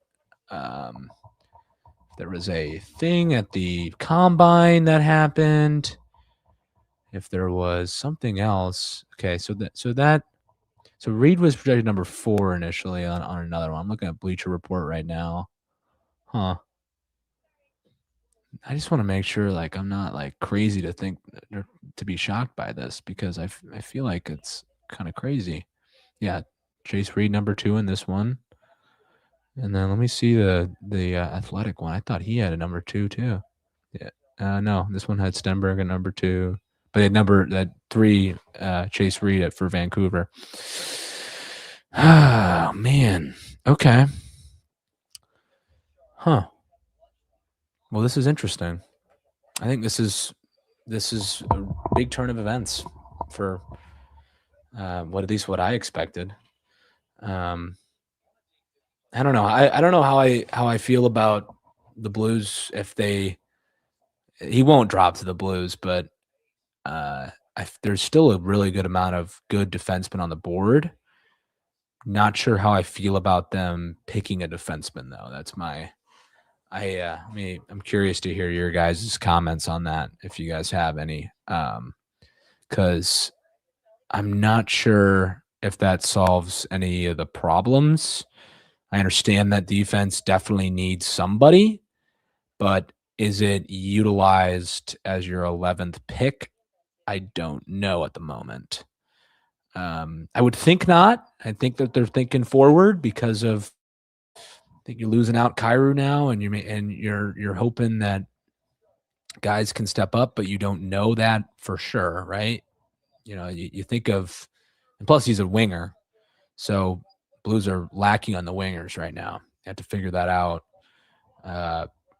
There was a thing at the combine that happened. If there was something else. Okay, so Reed was projected number 4 initially on another one. I'm looking at Bleacher Report right now. Huh. I just want to make sure like I'm not like crazy to think or to be shocked by this because I feel like it's kind of crazy. Yeah, Chase Reed number 2 in this one. And then let me see the athletic one. I thought he had a number 2 too. Yeah. No, this one had Stenberg at number 2, but it number that 3 Chase Reed for Vancouver. Oh man. Okay. Huh. Well, this is interesting. I think this is a big turn of events for at least what I expected. I don't know. I don't know how I feel about the Blues if he won't drop to the Blues, but there's still a really good amount of good defensemen on the board. Not sure how I feel about them picking a defenseman though. That's my I'm curious to hear your guys' comments on that if you guys have any. Because I'm not sure if that solves any of the problems. I understand that defense definitely needs somebody, but is it utilized as your 11th pick? I don't know at the moment. I would think not. I think that they're thinking forward because of I think you're losing out Kyrou now, and you're hoping that guys can step up, but you don't know that for sure, right? You think of, and plus he's a winger, so Blues are lacking on the wingers right now. You have to figure that out.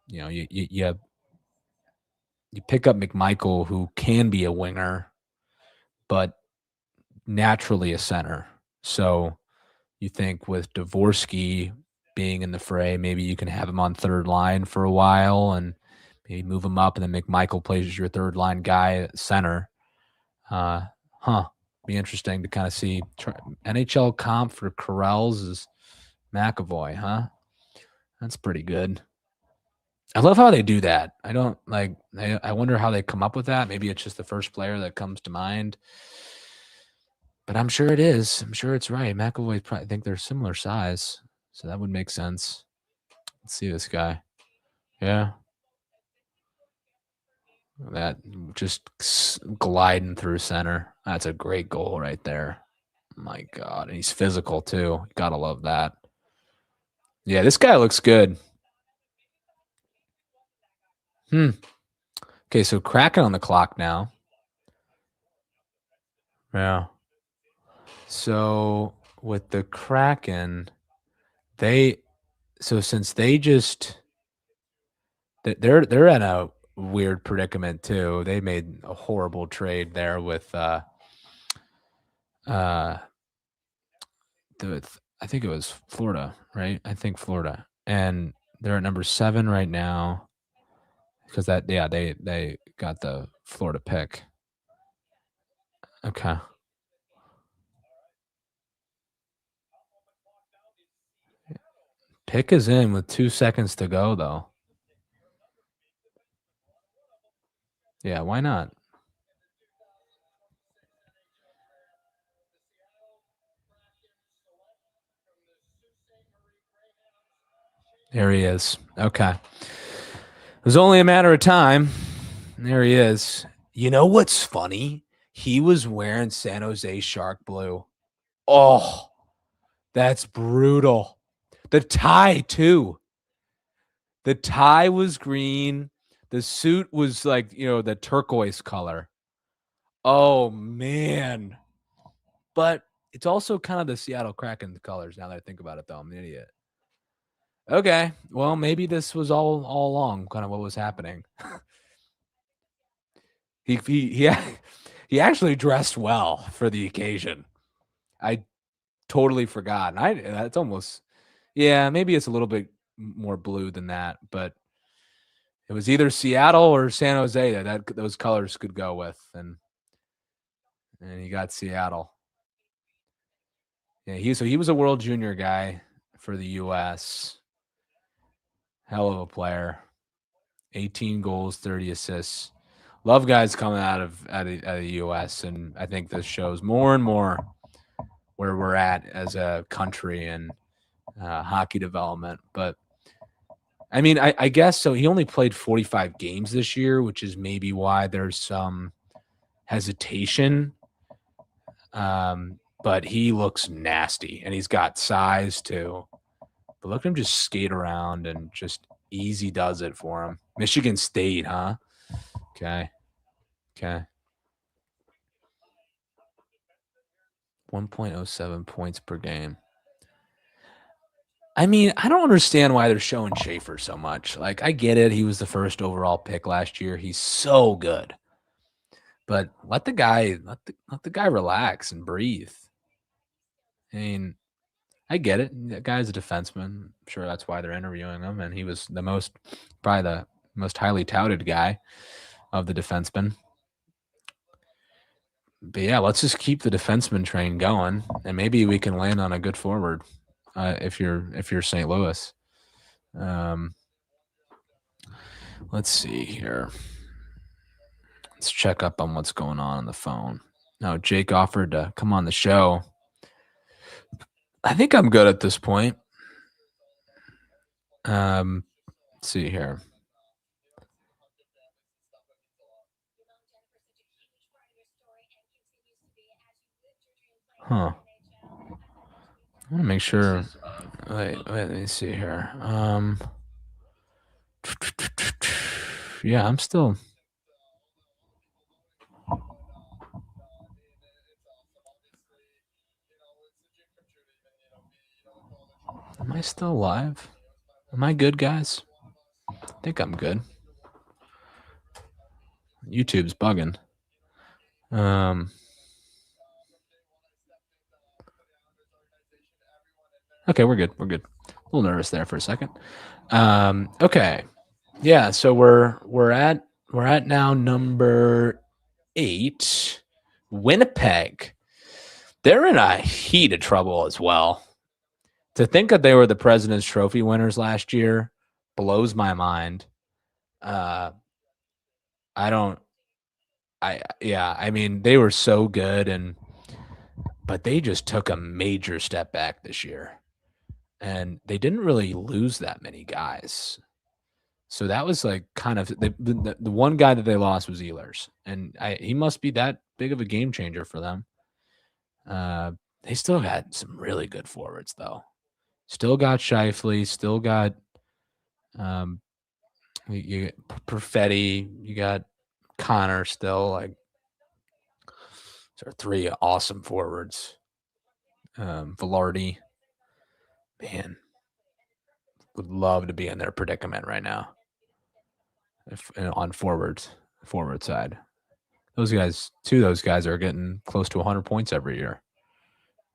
You pick up McMichael, who can be a winger, but naturally a center. So you think with Dvorsky being in the fray, maybe you can have him on third line for a while and maybe move him up, and then McMichael plays as your third line guy at center. Be interesting to kind of see. NHL comp for Corrals is McAvoy, huh? That's pretty good. I love how they do that. I don't like. I wonder how they come up with that. Maybe it's just the first player that comes to mind, but I'm sure it is. I'm sure it's right. McAvoy probably think they're similar size, so that would make sense. Let's see this guy. Yeah, that just gliding through center. That's a great goal right there. My God, and he's physical too. Gotta love that. Yeah, this guy looks good. Okay, so Kraken on the clock now. Yeah. So with the Kraken, since they just they're in a weird predicament too. They made a horrible trade there with I think it was Florida, right? I think Florida. And they're at number 7 right now because they got the Florida pick. Okay. Pick is in with 2 seconds to go though. Yeah, why not? There he is. Okay. It was only a matter of time. There he is. You know what's funny? He was wearing San Jose Shark Blue. Oh, that's brutal. The tie, too. The tie was green. The suit was like, the turquoise color. Oh, man. But it's also kind of the Seattle Kraken colors now that I think about it, though. I'm an idiot. Okay. Well, maybe this was all along kind of what was happening. He actually dressed well for the occasion. I totally forgot. And that's almost maybe it's a little bit more blue than that, but it was either Seattle or San Jose that those colors could go with, and he got Seattle. Yeah, he was a World Junior guy for the US. Hell of a player. 18 goals, 30 assists. Love guys coming out of the U.S. And I think this shows more and more where we're at as a country and hockey development. But I mean, I guess so. He only played 45 games this year, which is maybe why there's some hesitation. But he looks nasty, and he's got size too. But look at him just skate around and just easy does it for him. Michigan State, huh? Okay. 1.07 points per game. I mean, I don't understand why they're showing Schaefer so much. Like, I get it. He was the first overall pick last year. He's so good. But let the guy relax and breathe. I mean, I get it. That guy's a defenseman. I'm sure that's why they're interviewing him. And he was probably the most highly touted guy of the defensemen. But yeah, let's just keep the defenseman train going, and maybe we can land on a good forward if you're St. Louis. Let's see here. Let's check up on what's going on the phone. Now, Jake offered to come on the show. I think I'm good at this point. Let's see here. Huh. I want to make sure. Wait, let me see here. Yeah, I'm still. Am I still live? Am I good, guys? I think I'm good. YouTube's bugging. Okay, we're good. We're good. A little nervous there for a second. Okay. Yeah, so we're at now number 8, Winnipeg. They're in a heat of trouble as well. To think that they were the President's Trophy winners last year blows my mind. I mean, they were so good, but they just took a major step back this year. And they didn't really lose that many guys. So that was like kind of the one guy that they lost was Ehlers, and he must be that big of a game changer for them. They still had some really good forwards though. Still got Scheifele, still got you get Perfetti, you got Connor still. Like, these are 3 awesome forwards. Velarde, man, would love to be in their predicament right now. On forward side, those guys, 2 of those guys are getting close to 100 points every year.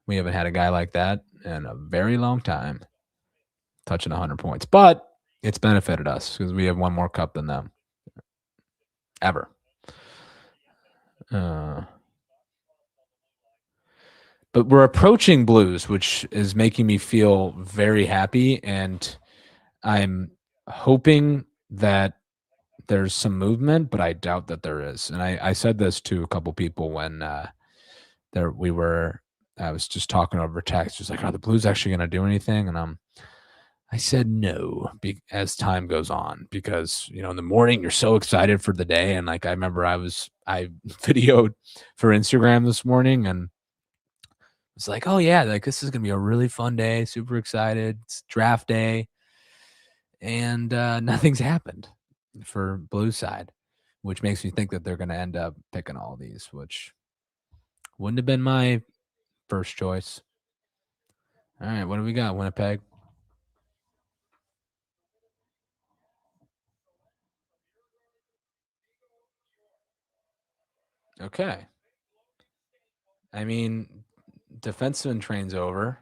We haven't had a guy like that in a very long time touching 100 points, but it's benefited us because we have 1 more cup than them ever. But we're approaching Blues, which is making me feel very happy, and I'm hoping that there's some movement, but I doubt that there is. And I said this to a couple people when I was just talking over text. Just like, are the Blues actually going to do anything? And I said no as time goes on, because in the morning you're so excited for the day, and like I remember I videoed for Instagram this morning, and it's like, oh yeah, like this is gonna be a really fun day, super excited. It's draft day, and nothing's happened for Blues side, which makes me think that they're gonna end up picking all these, which wouldn't have been my first choice. All right, what do we got, Winnipeg? Okay. I mean, defenseman train's over.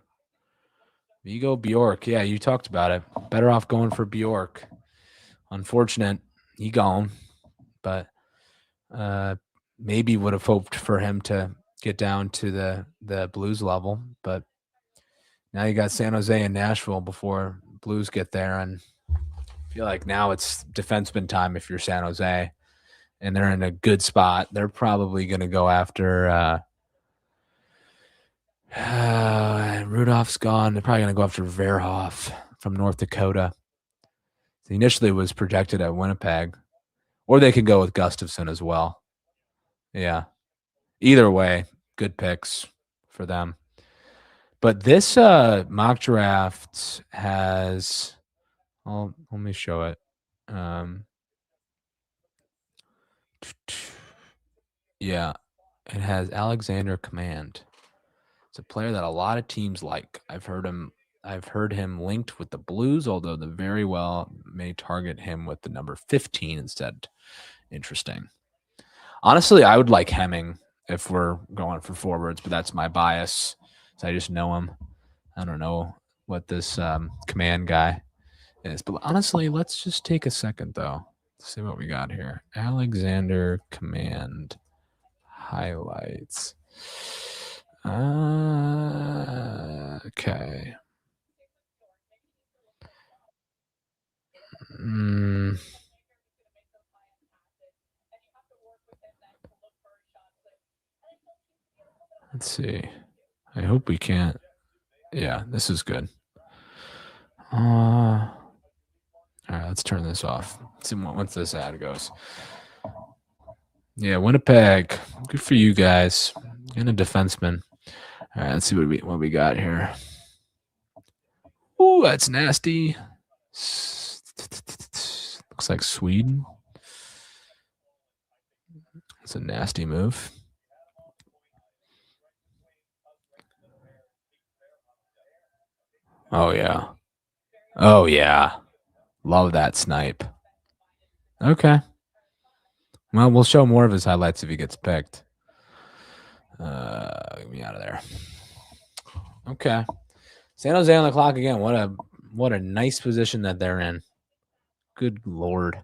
Vigo Bjork. Yeah, you talked about it. Better off going for Bjork. Unfortunate, he gone. But maybe would have hoped for him to get down to the Blues level. But now you got San Jose and Nashville before Blues get there, and I feel like now it's defenseman time if you're San Jose and they're in a good spot. They're probably going to go after Rudolph's gone. They're probably going to go after Verhoff from North Dakota. He initially was projected at Winnipeg, or they could go with Gustafson as well. Yeah. Either way, good picks for them. But this mock draft has, let me show it. Yeah, it has Alexander Command. It's a player that a lot of teams like. I've heard him linked with the Blues, although the very well may target him with the number 15 instead. Interesting. Honestly, I would like Hemming if we're going for forwards, but that's my bias. So I just know him. I don't know what this Command guy is. But honestly, let's just take a second, though. Let's see what we got here. Alexander Command highlights. Okay. Let's see. I hope we can't. Yeah, this is good. All right, let's turn this off. Let's see once this ad goes. Yeah, Winnipeg. Good for you guys. And a defenseman. All right, let's see what we got here. Ooh, that's nasty. Looks like Sweden. It's a nasty move. Oh, yeah. Oh, yeah. Love that snipe. Okay. Well, we'll show more of his highlights if he gets picked. Get me out of there. Okay. San Jose on the clock again. What a nice position that they're in. Good Lord.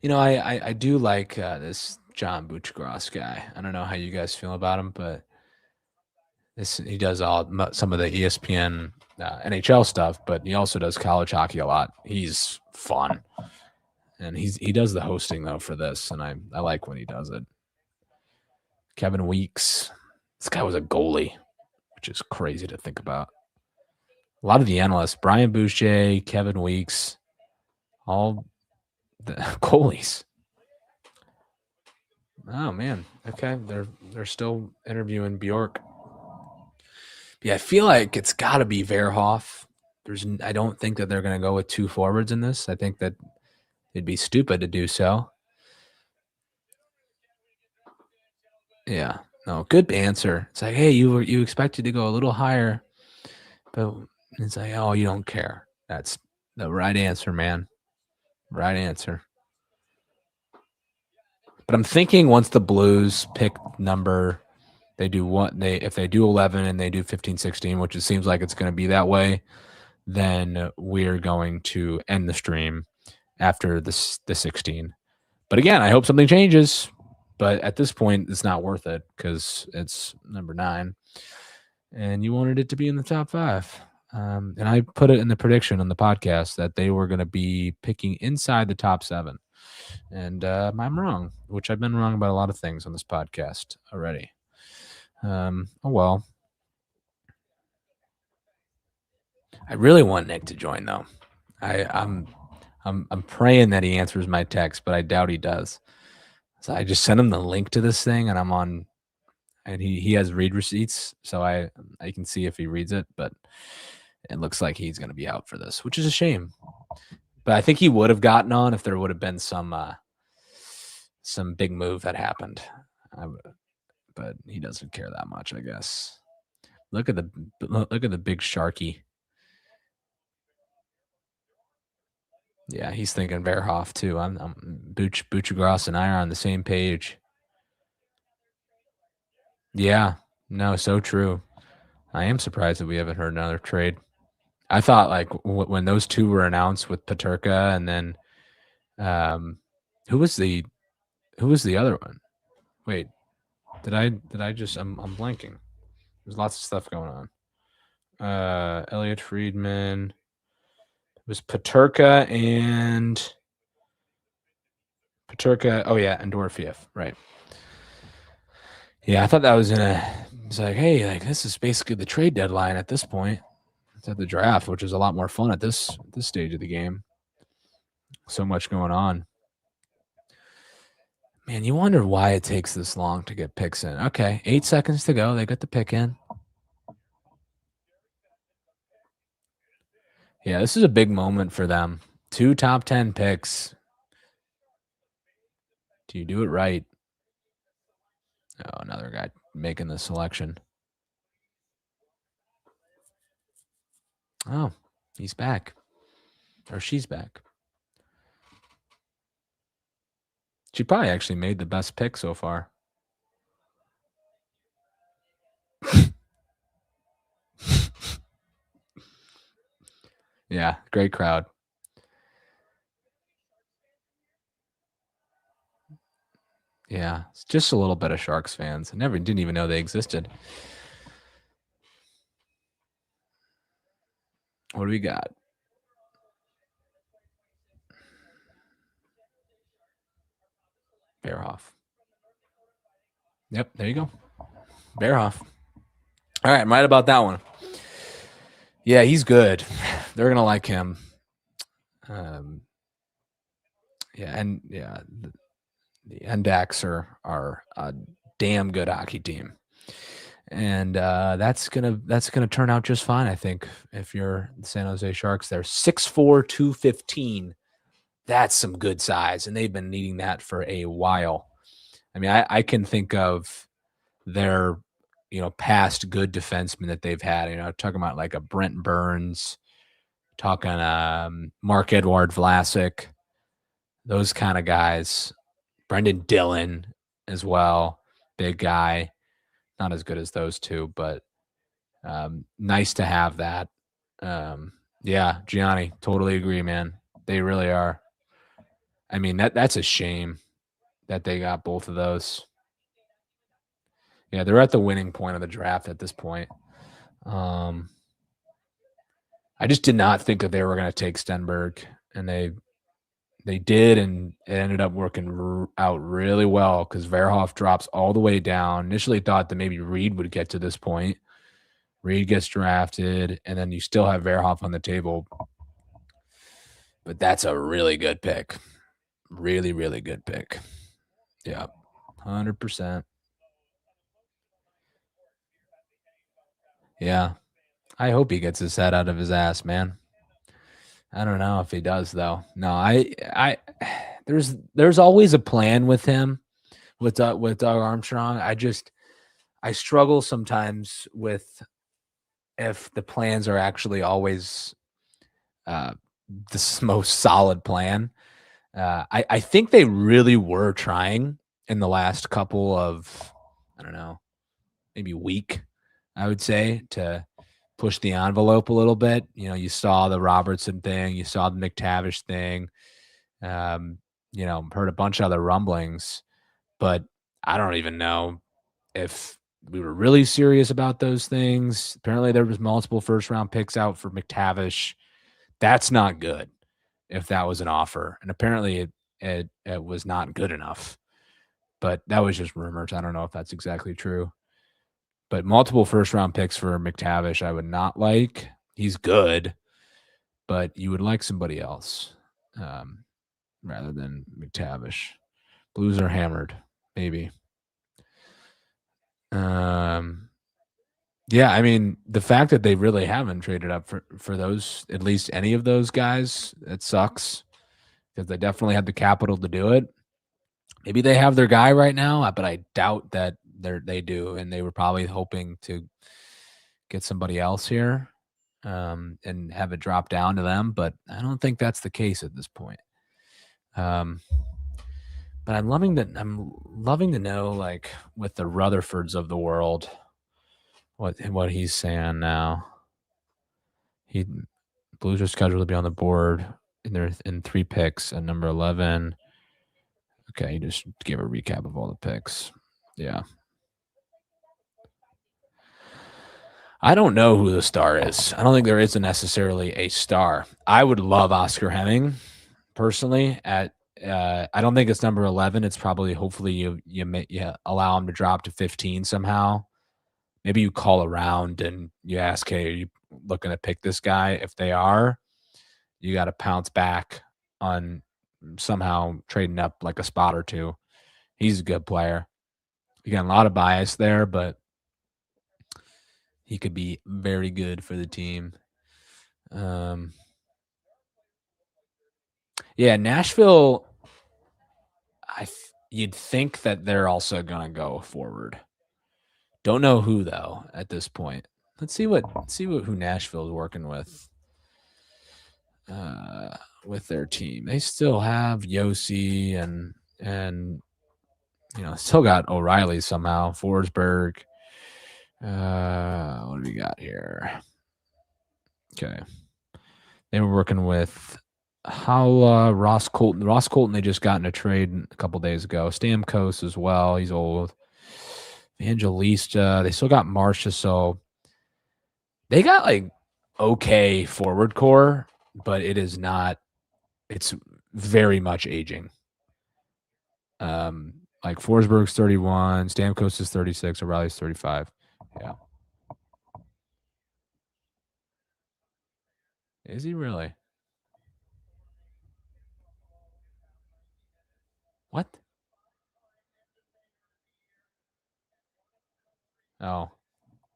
I do like this John Buchgras guy. I don't know how you guys feel about him, but he does some of the ESPN NHL stuff, but he also does college hockey a lot. He's fun, and he does the hosting though for this, and I like when he does it. Kevin Weeks, this guy was a goalie, which is crazy to think about. A lot of the analysts, Brian Boucher, Kevin Weeks, all the goalies. Oh man, okay, they're still interviewing Bjork. Yeah, I feel like it's got to be Verhoff. I don't think that they're going to go with two forwards in this. I think that it'd be stupid to do so. Yeah, no, good answer. It's like, hey, you expected to go a little higher, but it's like, oh, you don't care. That's the right answer, man. Right answer. But I'm thinking once the Blues pick number, if they do 11 and they do 15, 16, which it seems like it's going to be that way, then we're going to end the stream after the 16. But again, I hope something changes. But at this point, it's not worth it because it's number 9. And you wanted it to be in the top 5. And I put it in the prediction on the podcast that they were going to be picking inside the top 7. And I'm wrong, which I've been wrong about a lot of things on this podcast already. Oh, well. I really want Nick to join, though. I'm praying that he answers my text, but I doubt he does. So I just sent him the link to this thing, and I'm on, and he has read receipts, so I can see if he reads it, but it looks like he's going to be out for this, which is a shame. But I think he would have gotten on if there would have been some big move that happened. But he doesn't care that much, I guess. Look at the big Sharky. Yeah, he's thinking Verhoff too. I'm Buchgras and I are on the same page. Yeah, no, so true. I am surprised that we haven't heard another trade. I thought like when those two were announced with Peterka and then, who was the other one? Wait, Did I just I'm blanking. There's lots of stuff going on. Elliot Friedman. It was Paterka. Oh yeah, and Dorofiev, right. Yeah, I thought that was it's like, hey, like this is basically the trade deadline at this point. It's at the draft, which is a lot more fun at this stage of the game. So much going on. Man, you wonder why it takes this long to get picks in. Okay, 8 seconds to go. They got the pick in. Yeah, this is a big moment for them. 2 top 10 picks. Do you do it right? Oh, another guy making the selection. Oh, he's back. Or she's back. She probably actually made the best pick so far. Yeah, great crowd. Yeah, it's just a little bit of Sharks fans. I didn't even know they existed. What do we got? Bearhoff. Yep, there you go. Bearhoff. All right, I'm right about that one. Yeah, he's good. They're gonna like him. The NDAX are a damn good hockey team, and that's gonna turn out just fine. I think if you're the San Jose Sharks, they're 6'4", 215. That's some good size, and they've been needing that for a while. I mean, I can think of their past good defensemen that they've had. Talking about like a Brent Burns, talking Mark-Edouard Vlasic, those kind of guys. Brendan Dillon as well, big guy, not as good as those two, but nice to have that. Yeah, Gianni, totally agree, man. They really are. I mean, that's a shame that they got both of those. Yeah, they're at the winning point of the draft at this point. I just did not think that they were going to take Stenberg, and they did, and it ended up working out really well because Verhoff drops all the way down. Initially thought that maybe Reed would get to this point. Reed gets drafted, and then you still have Verhoff on the table. But that's a really good pick. Really, really good pick. Yeah, 100%. Yeah. I hope he gets his head out of his ass, man. I don't know if he does though. No, I there's always a plan with him with Doug Armstrong. I struggle sometimes with if the plans are actually always the most solid plan. I think they really were trying in the last couple of, I don't know, maybe week, I would say, to push the envelope a little bit. You saw the Robertson thing, you saw the McTavish thing, heard a bunch of other rumblings, but I don't even know if we were really serious about those things. Apparently there was multiple first round picks out for McTavish. That's not good if that was an offer. And apparently it was not good enough, but that was just rumors. I don't know if that's exactly true. But multiple first round picks for McTavish, I would not like. He's good, but you would like somebody else rather than McTavish. Blues are hammered, maybe. Yeah, I mean, the fact that they really haven't traded up for those, at least any of those guys, it sucks because they definitely had the capital to do it. Maybe they have their guy right now, but I doubt that they do, and they were probably hoping to get somebody else here and have it drop down to them, but I don't think that's the case at this point. But I'm loving to know, like, with the Rutherfords of the world, what he's saying now. Blues are scheduled to be on the board in 3 picks at number 11. Okay, he just gave a recap of all the picks. Yeah. I don't know who the star is. I don't think there is necessarily a star. I would love Oscar Hemming personally at I don't think it's number 11. It's probably hopefully you allow him to drop to 15 somehow. Maybe you call around and you ask, "Hey, are you looking to pick this guy?" If they are, you got to pounce back on somehow trading up like a spot or two. He's a good player. Again, a lot of bias there, but he could be very good for the team. Um, yeah, Nashville. You'd think that they're also gonna go forward. Don't know who though at this point. Let's see what who Nashville's working with their team. They still have Yossi and still got O'Reilly somehow. Forsberg. What do we got here? Okay. They were working with Ross Colton. Ross Colton, they just got in a trade a couple days ago. Stamkos as well. He's old. Evangelista. They still got Marcia. So they got like okay forward core, but it is not. It's very much aging. Like Forsberg's 31, Stamkos is 36, O'Reilly's 35. Yeah. Is he really? What? Oh,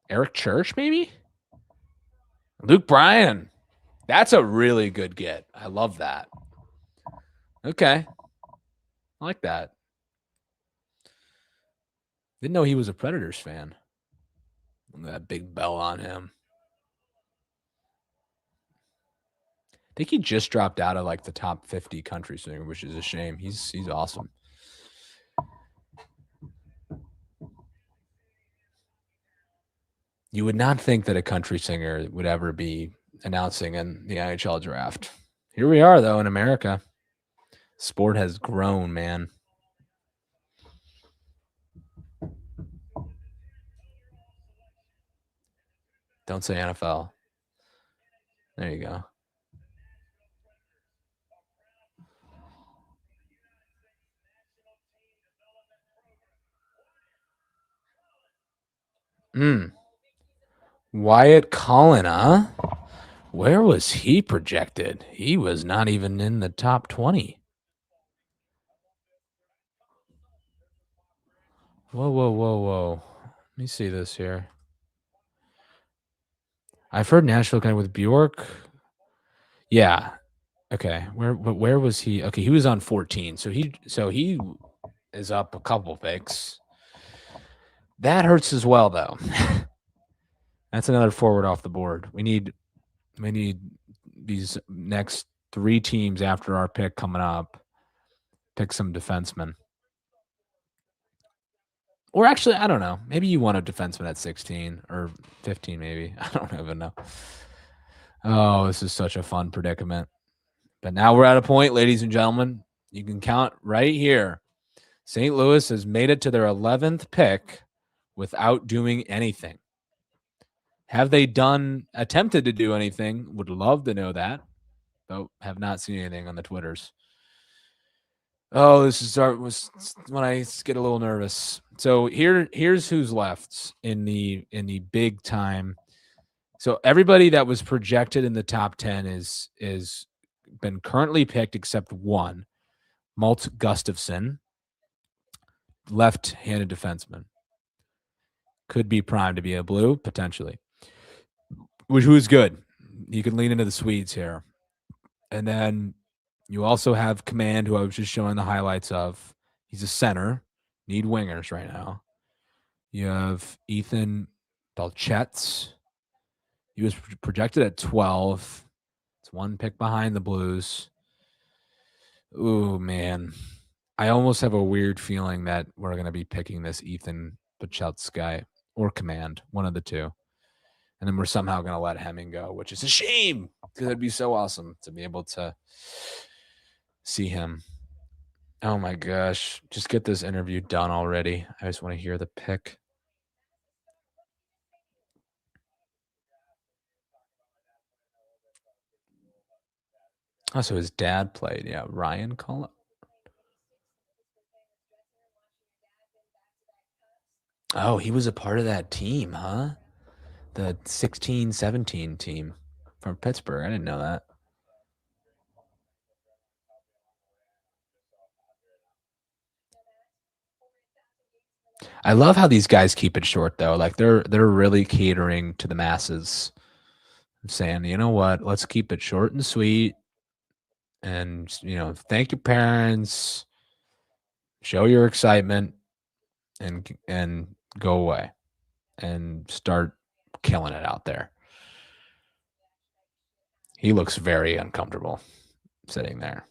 Eric Church, maybe? Luke Bryan. That's a really good get. I love that. Okay. I like that. Didn't know he was a Predators fan. That big bell on him. I think he just dropped out of like the top 50 country singer, which is a shame. He's awesome. You would not think that a country singer would ever be announcing in the NHL draft. Here we are, though, in America. Sport has grown, man. Don't say NFL. There you go. Wyatt Collin, huh? Where was he projected? He was not even in the top 20. Whoa. Let me see this here. I've heard Nashville kind of with Bjork. Yeah. Okay. Where was he? Okay, he was on 14. So he is up a couple picks. That hurts as well, though. That's another forward off the board. We need these next 3 teams after our pick coming up. Pick some defensemen. Or actually, I don't know. Maybe you want a defenseman at 16 or 15, maybe. I don't even know. Oh, this is such a fun predicament. But now we're at a point, ladies and gentlemen. You can count right here. St. Louis has made it to their 11th pick without doing anything. Have they attempted to do anything? Would love to know that, but have not seen anything on the Twitters. Oh, this is when I get a little nervous. So here's who's left in the big time. So everybody that was projected in the top 10 is been currently picked except one, Malt Gustafson, left-handed defenseman. Could be primed to be a blue, potentially. Who's good. You can lean into the Swedes here. And then you also have Command, who I was just showing the highlights of. He's a center. Need wingers right now. You have Ethan Dalchets. He was projected at 12. It's one pick behind the Blues. Ooh, man. I almost have a weird feeling that we're going to be picking this Ethan Dalchets guy or Command, one of the two. And then we're somehow going to let Hemming go, which is a shame because it'd be so awesome to be able to see him. Oh my gosh. Just get this interview done already. I just want to hear the pick. Oh, so his dad played. Yeah, Ryan Cullen. Oh, he was a part of that team, huh? The 16-17 team from Pittsburgh. I didn't know that. I love how these guys keep it short though. Like they're really catering to the masses. Saying, you know what, let's keep it short and sweet and thank your parents, show your excitement and go away and start killing it out there. He looks very uncomfortable sitting there.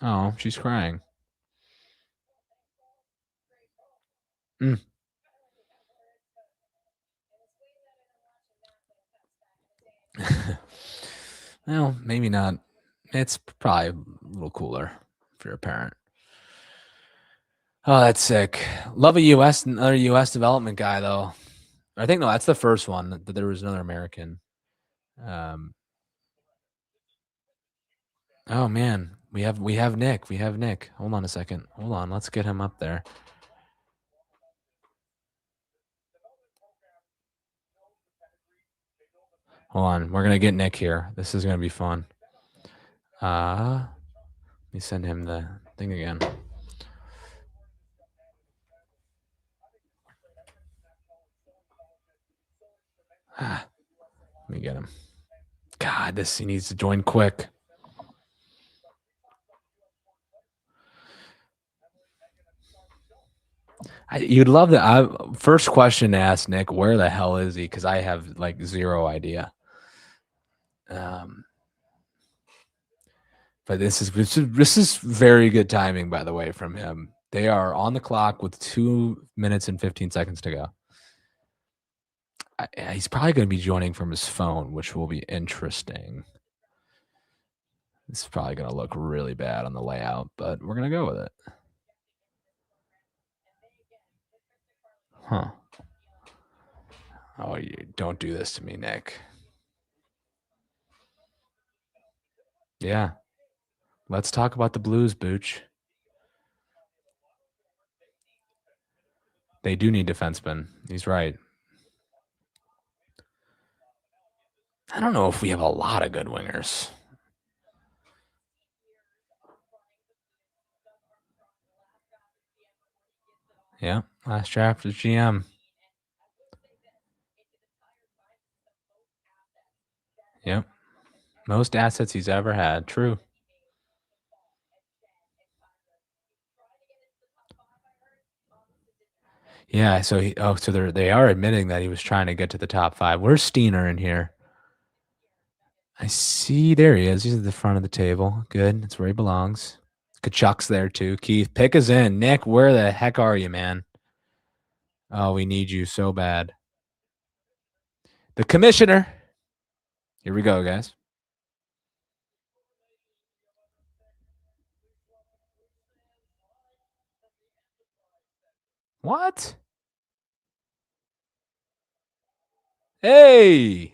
Oh, she's crying. Mm. Well, maybe not. It's probably a little cooler if you're a parent. Oh, that's sick. Love another U.S. development guy though. I think no, that's the first one that there was another American. Oh man, we have Nick. We have Nick. Hold on a second. Hold on. Let's get him up there. Hold on. We're gonna get Nick here. This is gonna be fun. Let me send him the thing again. Let me get him. God, he needs to join quick. You'd love that. First question to ask Nick, where the hell is he? Because I have like zero idea. But this is very good timing, by the way, from him. They are on the clock with 2 minutes and 15 seconds to go. He's probably going to be joining from his phone, which will be interesting. This is probably going to look really bad on the layout, but we're going to go with it. Huh. Oh, you don't do this to me, Nick. Yeah. Let's talk about the Blues, Booch. They do need defensemen. He's right. I don't know if we have a lot of good wingers. Yeah, last draft was GM. Yep. Most assets he's ever had. True. Yeah, so they are admitting that he was trying to get to the top 5. Where's Steiner in here? I see. There he is. He's at the front of the table. Good. That's where he belongs. Kachuk's there too. Keith, pick us in. Nick, where the heck are you, man? Oh, we need you so bad. The commissioner. Here we go, guys. What? Hey.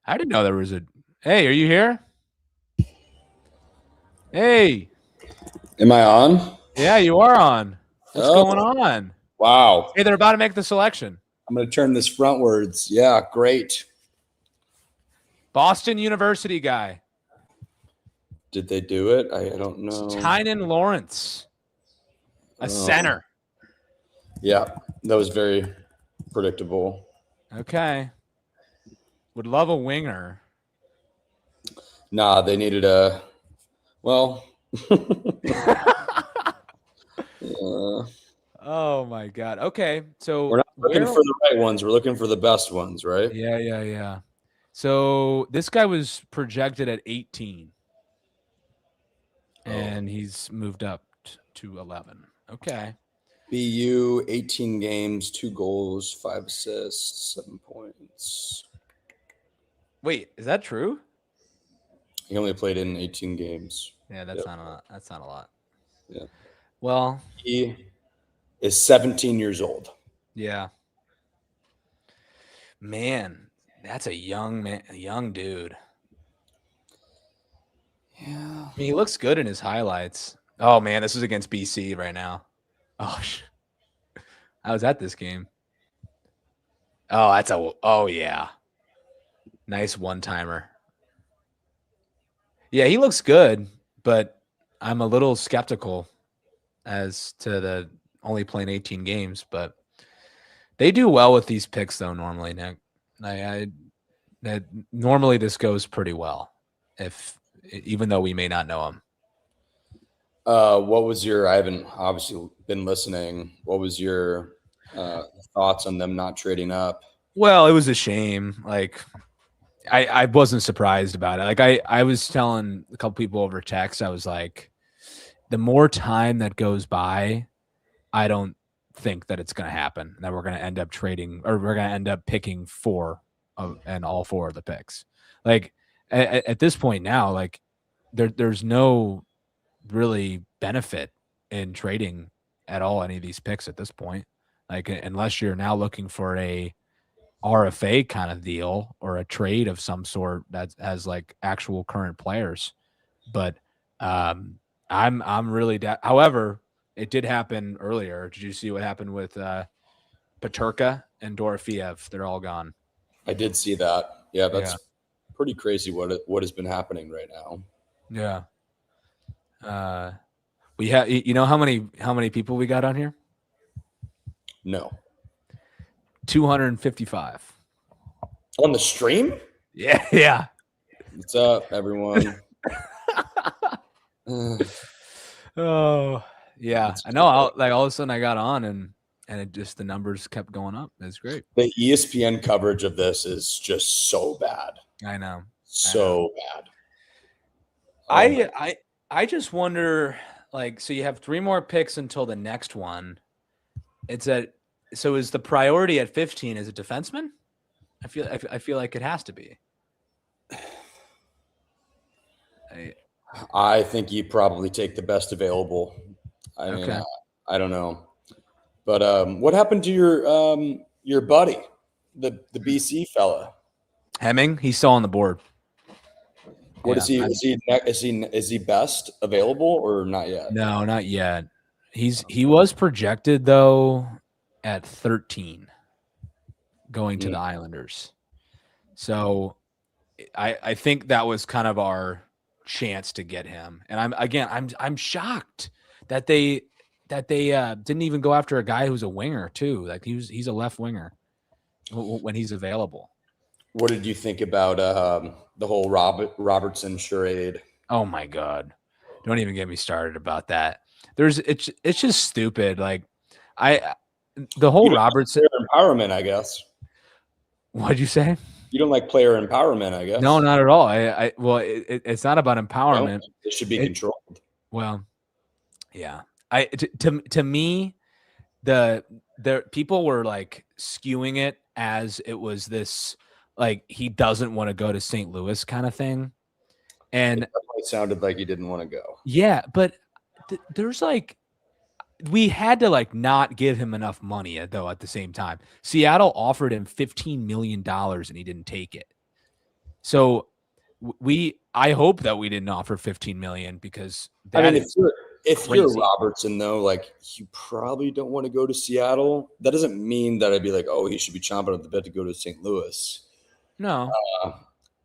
I didn't know there was a. Hey, are you here? Hey. Am I on? Yeah, you are on. What's going on? Wow. Hey, they're about to make the selection. I'm going to turn this frontwards. Yeah, great. Boston University guy. Did they do it? I don't know. Tynan Lawrence. A center. Yeah, that was very predictable. Okay. Would love a winger. Nah, they needed a. Well. Oh my God. Okay, so we're not looking for the right ones. We're looking for the best ones, right? Yeah. So this guy was projected at 18, and he's moved up to 11. Okay. BU 18 games, 2 goals, 5 assists, 7 points. Wait, is that true? He only played in 18 games. Yeah, that's not a lot. That's not a lot. Yeah. Well, he is 17 years old. Yeah. Man, that's a young man, a young dude. Yeah, mean, he looks good in his highlights. Oh man, this is against BC right now. Oh, I was at this game. Oh yeah, nice one timer. Yeah, he looks good, but I'm a little skeptical as to the only playing 18 games. But they do well with these picks, though. Normally, Nick, that normally this goes pretty well, even though we may not know him. What was your? I haven't obviously been listening. What was your thoughts on them not trading up? Well, it was a shame. Like I wasn't surprised about it. Like I was telling a couple people over text, I was like, the more time that goes by, I don't think that it's going to happen. That we're going to end up trading, or we're going to end up picking and all four of the picks. Like at this point now, like there's no really benefit in trading at all any of these picks at this point. Like unless you're now looking for a RFA kind of deal or a trade of some sort that has like actual current players. But I'm really however, it did happen earlier. Did you see what happened with Peterka and Dorofiev? They're all gone. I did see that. Yeah, that's pretty crazy what has been happening right now. Yeah. We have, you know how many people we got on here? No. 255 on the stream. Yeah. What's up, everyone? Oh yeah, I know. All of a sudden I got on and it just the numbers kept going up. It's great. The ESPN coverage of this is just so bad. I know. Bad. I just wonder, like, so you have 3 more picks until the next one. So is the priority at 15 is a defenseman? I feel like it has to be. I think you probably take the best available. I mean, I don't know, but what happened to your buddy, the BC fella? Hemming, he's still on the board. What is he? Is he best available or not yet? No, not yet. He was projected though at 13 going to the Islanders. So I think that was kind of our chance to get him. And I'm shocked that they didn't even go after a guy who's a winger too. Like he's a left winger when he's available. What did you think about the whole Robertson charade? Oh my God. Don't even get me started about that. It's just stupid. Like the whole Robertson empowerment, I guess. What'd you say? You don't like player empowerment, I guess. No, not at all. It's not about empowerment. It should be controlled. Well, yeah. To me, the people were like skewing it as it was this like he doesn't want to go to St. Louis kind of thing, and it sounded like he didn't want to go. Yeah, but there's like we had to like not give him enough money though. At the same time, Seattle offered him $15 million and he didn't take it. So I hope that we didn't offer $15 million because if you're Robertson though, like you probably don't want to go to Seattle. That doesn't mean that I'd be like, oh, he should be chomping at the bit to go to St. Louis. No,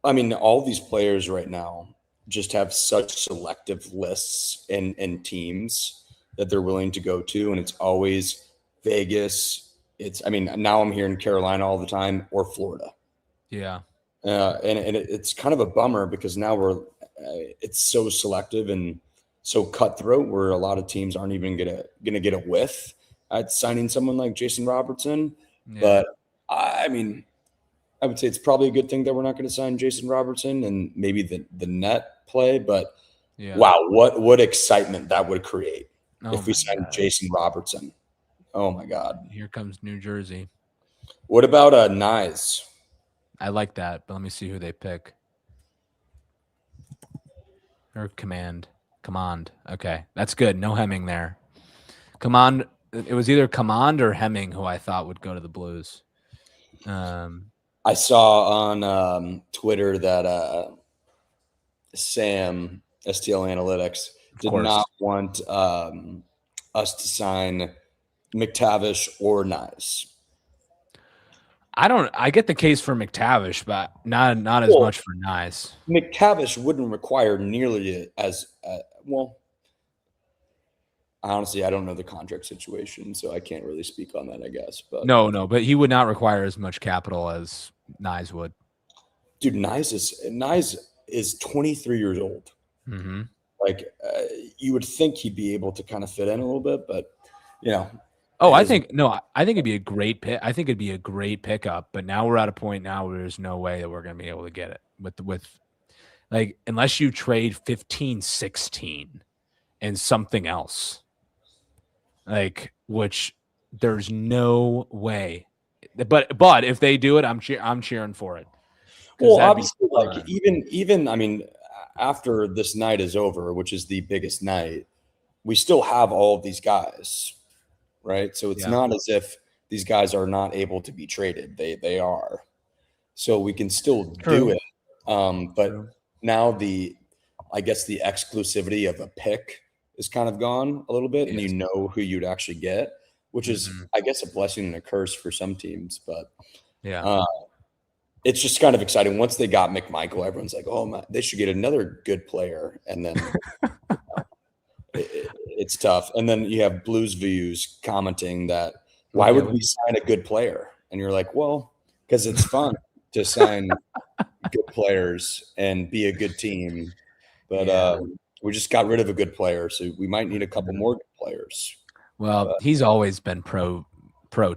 I mean all these players right now just have such selective lists and teams that they're willing to go to, and it's always Vegas. Now I'm hearing Carolina all the time or Florida. Yeah. And it's kind of a bummer because now it's so selective and so cutthroat where a lot of teams aren't even gonna get a whiff at signing someone like Jason Robertson. Yeah. But I would say it's probably a good thing that we're not going to sign Jason Robertson and maybe the net play. But wow, what excitement that would create if we signed Jason Robertson. Oh my God! Here comes New Jersey. What about Nyes? I like that, but let me see who they pick. Or command. Okay, that's good. No Hemming there. Command. It was either Command or Hemming who I thought would go to the Blues. I saw on Twitter that Sam STL Analytics, did not want us to sign McTavish or Nyes. I get the case for McTavish, but not as much for Nyes. McTavish wouldn't require nearly as well. Honestly, I don't know the contract situation, so I can't really speak on that, I guess. But no, but he would not require as much capital as Nyes would. Dude, Nyes is 23 years old. Mm-hmm. Like you would think he'd be able to kind of fit in a little bit, but you know. Oh, I think it'd be a great pick. I think it'd be a great pickup, but now we're at a point now where there's no way that we're going to be able to get it with like, unless you trade 15, 16 and something else, like, which there's no way. But if they do it, I'm cheering for it. Well, obviously, like even I mean, after this night is over, which is the biggest night, we still have all of these guys. Right. So it's not as if these guys are not able to be traded. They are. So we can still do it. But now I guess the exclusivity of a pick is kind of gone a little bit, and you know who you'd actually get, which is, I guess, a blessing and a curse for some teams. But it's just kind of exciting. Once they got McMichael, everyone's like, oh, my, they should get another good player. And then it's tough. And then you have Blues Views commenting that why would we sign a good player? And you're like, well, because it's fun to sign good players and be a good team. But we just got rid of a good player, so we might need a couple more good players. Well, he's always been pro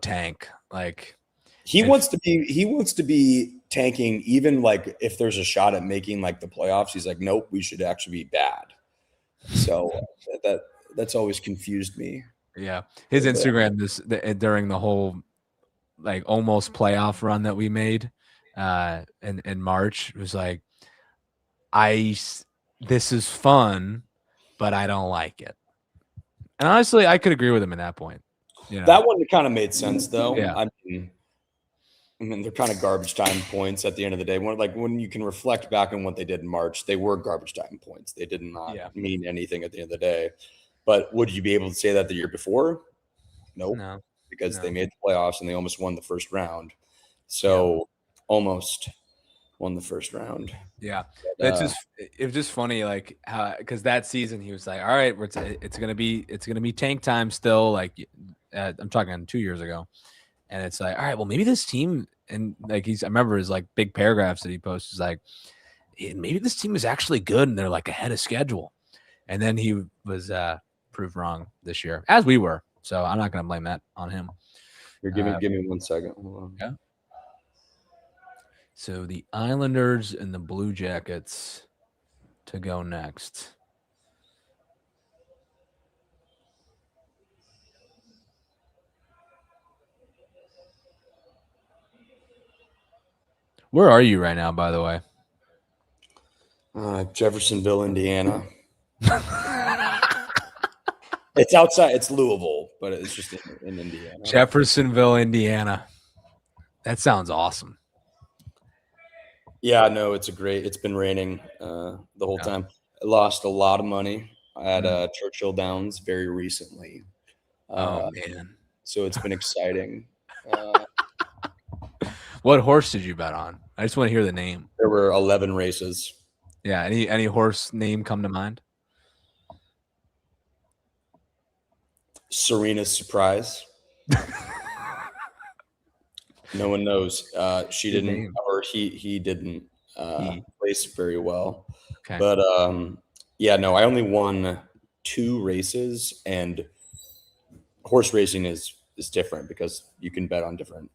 tank. Like he wants to be tanking, even like if there's a shot at making like the playoffs. He's like, nope, we should actually be bad. So that's always confused me. Yeah, his Instagram during the whole like almost playoff run that we made in March was like, this is fun, but I don't like it. And honestly, I could agree with him at that point. You know? That one kind of made sense though. Yeah. I mean, they're kind of garbage time points at the end of the day. When you can reflect back on what they did in March, they were garbage time points. They did not mean anything at the end of the day. But would you be able to say that the year before? Nope. No, because they made the playoffs and they almost won the first round. So almost won the first round. Yeah, that's it was just funny, like because that season he was like, all right, it's gonna be tank time still. Like I'm talking 2 years ago. And it's like, all right, well, maybe this team, and like I remember his like big paragraphs that he posts is like, maybe this team is actually good and they're like ahead of schedule. And then he was proved wrong this year, as we were. So I'm not going to blame that on him. Here, give me 1 second. Hold on. Yeah. So the Islanders and the Blue Jackets to go next. Where are you right now, by the way? Jeffersonville, Indiana. It's outside. It's Louisville, but it's just in Indiana. Jeffersonville, Indiana. That sounds awesome. Yeah, no, it's been raining the whole time. I lost a lot of money. I had Churchill Downs very recently. Oh, man. So it's been exciting. What horse did you bet on? I just want to hear the name. There were 11 races. Yeah. Any horse name come to mind? Serena's Surprise. No one knows. She didn't, or he didn't place very well. Okay. But I only won 2 races, and horse racing is different because you can bet on different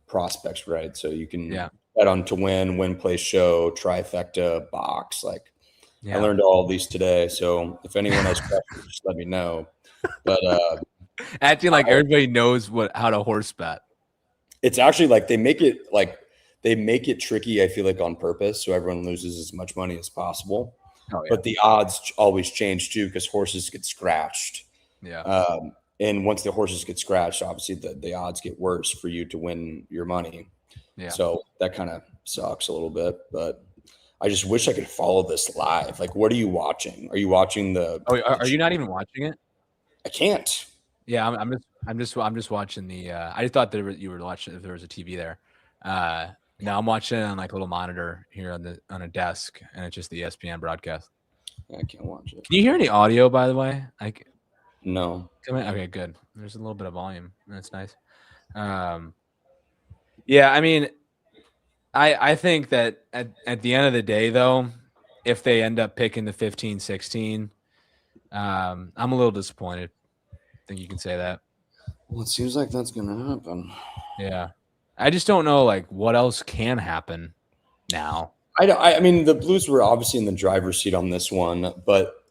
prospects, right? So you can bet on to win, place, show, trifecta, box. Like I learned all of these today. So if anyone has questions, just let me know. But acting like everybody knows how to horse bet. It's actually like they make it tricky, I feel like, on purpose, so everyone loses as much money as possible. Oh, yeah. But the odds always change too because horses get scratched. Yeah. And once the horses get scratched, obviously the odds get worse for you to win your money. Yeah. So that kind of sucks a little bit. But I just wish I could follow this live. Like, what are you watching? Are you watching the? Oh, are you not even watching it? I can't. Yeah, I'm just watching the. I just thought you were watching if there was a TV there. No, I'm watching it on like a little monitor here on a desk, and it's just the ESPN broadcast. I can't watch it. Can you hear any audio, by the way? No. Come in. Okay, good. There's a little bit of volume. That's nice. Yeah, I mean, I think that at the end of the day, though, if they end up picking the 15-16, I'm a little disappointed. I think you can say that. Well, it seems like that's going to happen. Yeah. I just don't know, like, what else can happen now. I mean, the Blues were obviously in the driver's seat on this one, but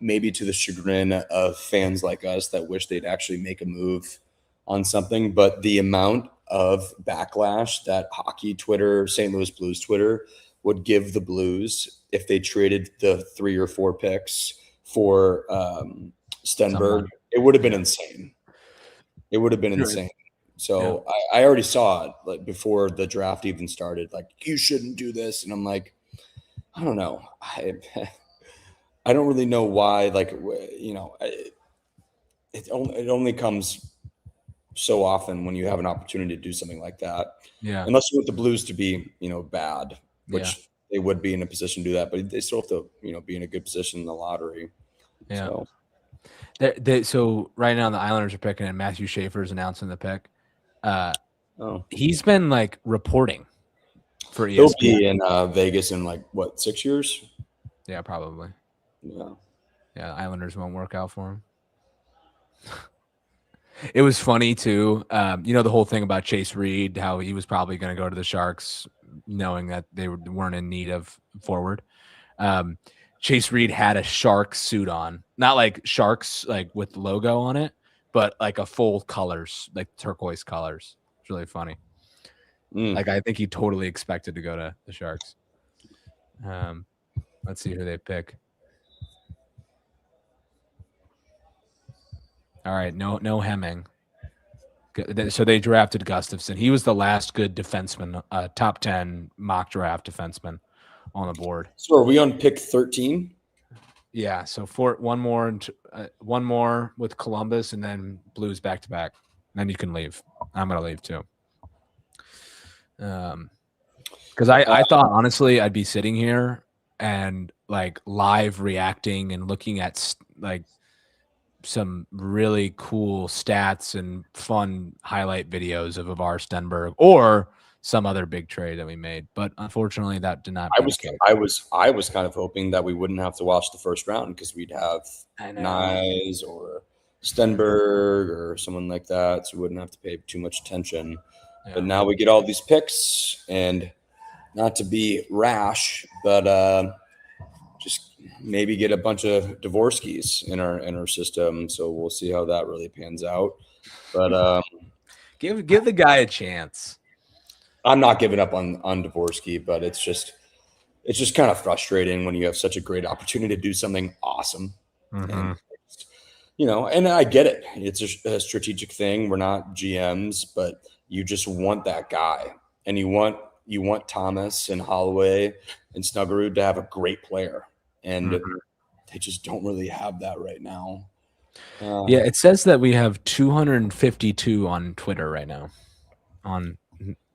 maybe to the chagrin of fans like us that wish they'd actually make a move on something. But the amount of backlash that hockey Twitter, St. Louis Blues Twitter would give the Blues if they traded the 3 or 4 picks for Stenberg, it would have been insane. It would have been insane. So yeah. I already saw it like before the draft even started. Like, you shouldn't do this, and I'm like, I don't know. I don't really know why. Like, you know, it only comes so often when you have an opportunity to do something like that. Yeah. Unless you want the Blues to be, you know, bad, which they would be in a position to do that, but they still have to, you know, be in a good position in the lottery. Yeah. So, so right now the Islanders are picking, and Matthew Schaefer's announcing the pick. He's been like reporting for ESPN. He'll be in Vegas in like what, 6 years? Yeah, probably. Yeah. Yeah, the Islanders won't work out for him. It was funny too. You know, the whole thing about Chase Reed, how he was probably going to go to the Sharks, knowing that they weren't in need of forward. Chase Reed had a Sharks suit on, not like Sharks like with the logo on it, but like a full colors, like turquoise colors. It's really funny. Like, I think he totally expected to go to the Sharks. Let's see who they pick. All right, no Hemming. So they drafted Gustafsson. He was the last good defenseman, top 10 mock draft defenseman on the board. So are we on pick 13? Yeah, so one more with Columbus, and then Blues back to back. Then you can leave. I'm gonna leave too. Because I thought honestly I'd be sitting here and like live reacting and looking at like some really cool stats and fun highlight videos of Ivar Stenberg or some other big trade that we made, but unfortunately that did not. I was kind of hoping that we wouldn't have to watch the first round because we'd have Nyes or Stenberg or someone like that, so we wouldn't have to pay too much attention. Yeah. But now we get all these picks, and not to be rash, but just maybe get a bunch of Dvorskys in our system. So we'll see how that really pans out. But give the guy a chance. I'm not giving up on Dvorsky, but it's just kind of frustrating when you have such a great opportunity to do something awesome. Mm-hmm. And, you know, and I get it. It's a strategic thing. We're not GMs, but you just want that guy, and you want Thomas and Holloway and Snuggerud to have a great player, and they just don't really have that right now. Yeah, it says that we have 252 on Twitter right now,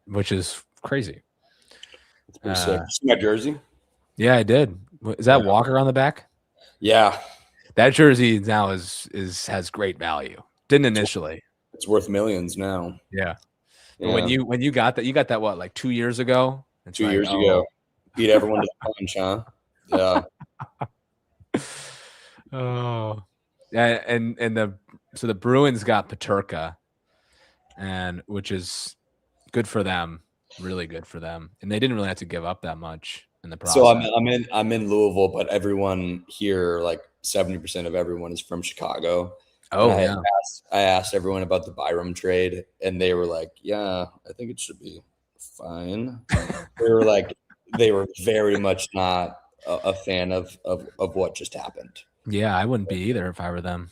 which is crazy. It's pretty sick. You see my jersey? Yeah, I did. Is that Walker on the back? Yeah. That jersey now has great value. Didn't initially. It's worth millions now. Yeah. But when you got that what, like 2 years ago? 2 years ago. Beat everyone to the punch, huh? Yeah. Oh. Yeah, and the Bruins got Peterka, and which is good for them, really good for them. And they didn't really have to give up that much in the process. So I'm in Louisville, but everyone here, like 70% of everyone is from Chicago. Oh, I asked everyone about the Byram trade, and they were like, "Yeah, I think it should be fine." they were very much not a fan of what just happened. Yeah, I wouldn't be either if I were them.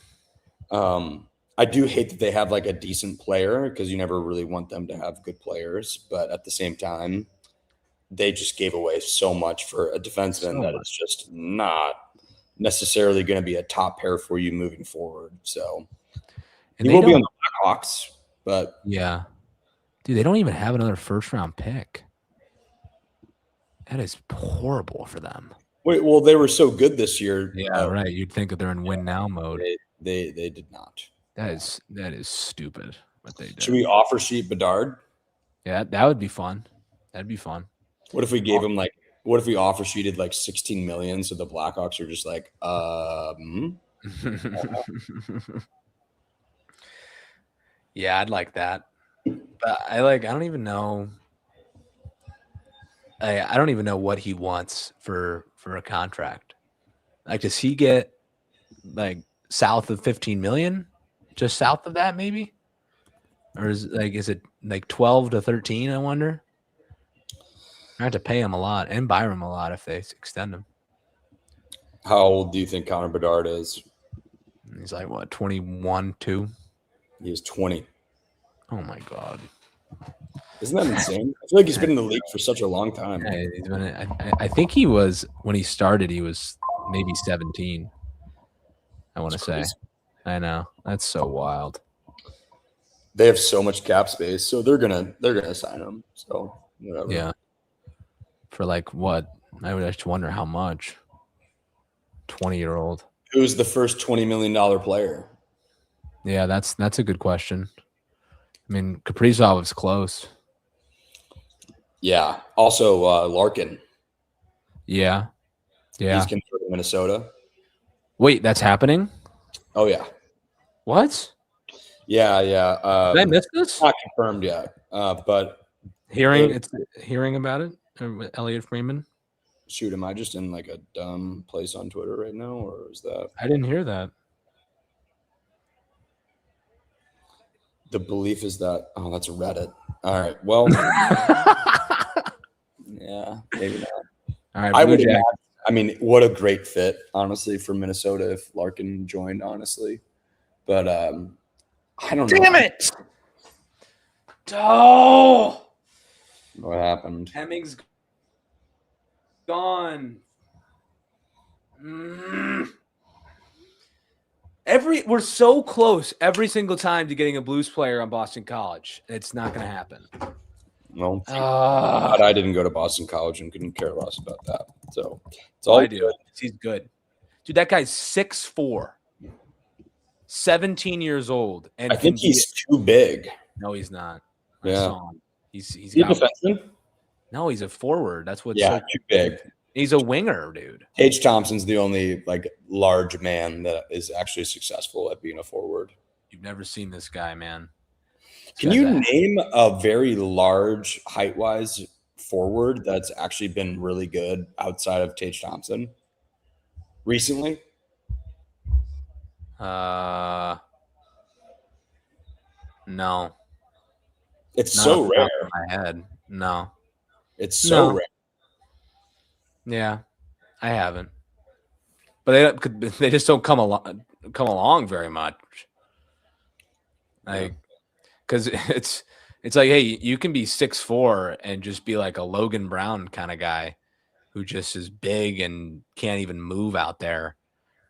I do hate that they have like a decent player, because you never really want them to have good players, but at the same time, they just gave away so much for a defenseman that is just not necessarily going to be a top pair for you moving forward. So he will be on the Blackhawks, but yeah, dude, they don't even have another first-round pick. That is horrible for them. Wait, well, they were so good this year. Yeah, right. You'd think that they're in win now mode. They did not. That is stupid what they did. Should we offer sheet Bedard? Yeah, that would be fun. That'd be fun. What if we gave him what if we offer sheeted like 16 million so the Blackhawks are just like, Yeah, I'd like that. But I don't even know. I don't even know what he wants for a contract. Like, does he get like south of 15 million? Just south of that, maybe? Or is it like 12 to 13? I wonder. I have to pay him a lot and buy him a lot if they extend him. How old do you think Connor Bedard is? He's like what, 21, 2? He is 20. Oh my god. Isn't that insane? I feel like he's been in the league for such a long time. Yeah, I think he was, when he started, he was maybe 17. I want to say. I know. That's so wild. They have so much cap space, so they're gonna sign him. So whatever. Yeah. For like what? I would just wonder how much. 20-year-old. Who's the first $20 million player? Yeah, that's a good question. I mean, Kaprizov is close. Yeah. Also, Larkin. Yeah. Yeah. He's converted to Minnesota. Wait, that's happening? Oh yeah. What? Yeah. Did I miss this? Not confirmed yet, but hearing about it with Elliot Freeman. Shoot, am I just in like a dumb place on Twitter right now, or is that? I didn't hear that. The belief is that that's Reddit. All right, well, yeah, maybe not. All right, I would. I mean, what a great fit, honestly, for Minnesota if Larkin joined, honestly. But I don't know. Damn it! Oh, what happened? Hemming's gone. We're so close every single time to getting a Blues player on Boston College. It's not going to happen. No, but I didn't go to Boston College and couldn't care less about that. So it's all I do. He's good, dude. That guy's 6'4", 17 years old, and I think he's too big. No, he's not. Yeah, he's a defenseman. No, he's a forward. That's what's so too big. He's a winger, dude. Tage Thompson's the only large man that is actually successful at being a forward. You've never seen this guy, man. Can you name a very large height-wise forward that's actually been really good outside of Tage Thompson recently? No. It's so rare. In my head. No. It's so rare. Yeah, I haven't. But they just don't come along very much. Because it's like, hey, you can be 6'4" and just be like a Logan Brown kind of guy who just is big and can't even move out there.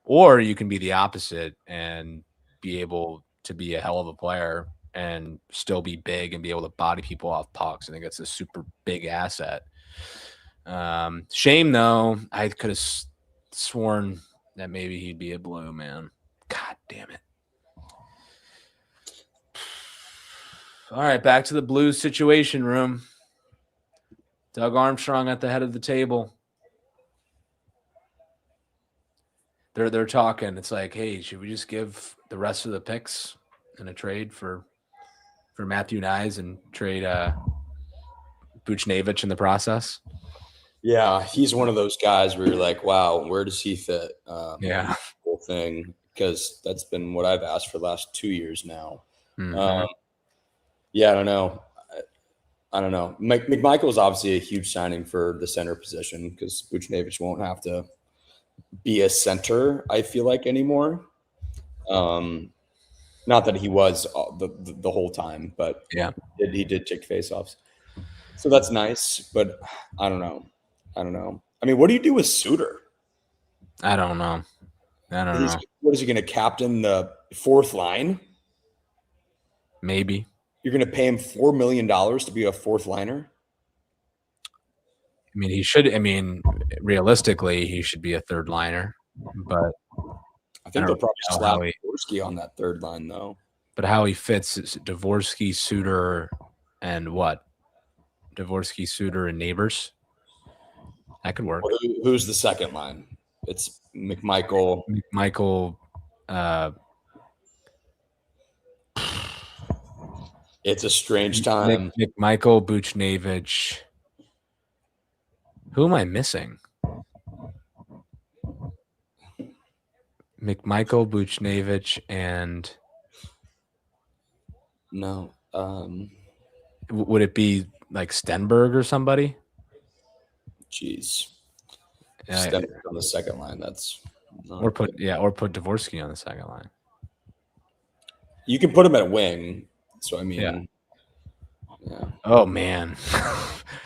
Or you can be the opposite and be able to be a hell of a player and still be big and be able to body people off pucks. I think that's a super big asset. Shame though. I could have sworn that maybe he'd be a Blue, man. God damn it. All right, back to the Blues situation room. Doug Armstrong at the head of the table. They're talking. It's like, hey, should we just give the rest of the picks in a trade for Matthew Nyes and trade Buchnevich in the process? Yeah, he's one of those guys where you're like, wow, where does he fit? Yeah, whole thing, because that's been what I've asked for the last 2 years now. Mm-hmm. Yeah, I don't know. McMichael's obviously a huge signing for the center position because Buchnevich won't have to be a center, I feel like, anymore. Not that he was the whole time, but yeah, he did take faceoffs. So that's nice, but I don't know. I mean, what do you do with Suter? I don't know. What is he going to captain the fourth line? Maybe. You're going to pay him $4 million to be a fourth liner? I mean, he should. I mean, realistically, he should be a third liner, but I think they'll probably know slap how he- Dvorsky on that third line, though. but how he fits is Dvorsky, Suter, and what? Dvorsky, Suter, and Neighbors. That could work. Who's the second line? It's McMichael. Michael. It's a strange time. McMichael Buchnevich. Who am I missing? McMichael Buchnevich and No. would it be like Stenberg or somebody? Jeez. Stenberg on the second line. That's or put Dvorsky on the second line. You can put him at wing. So I mean, yeah. Oh man,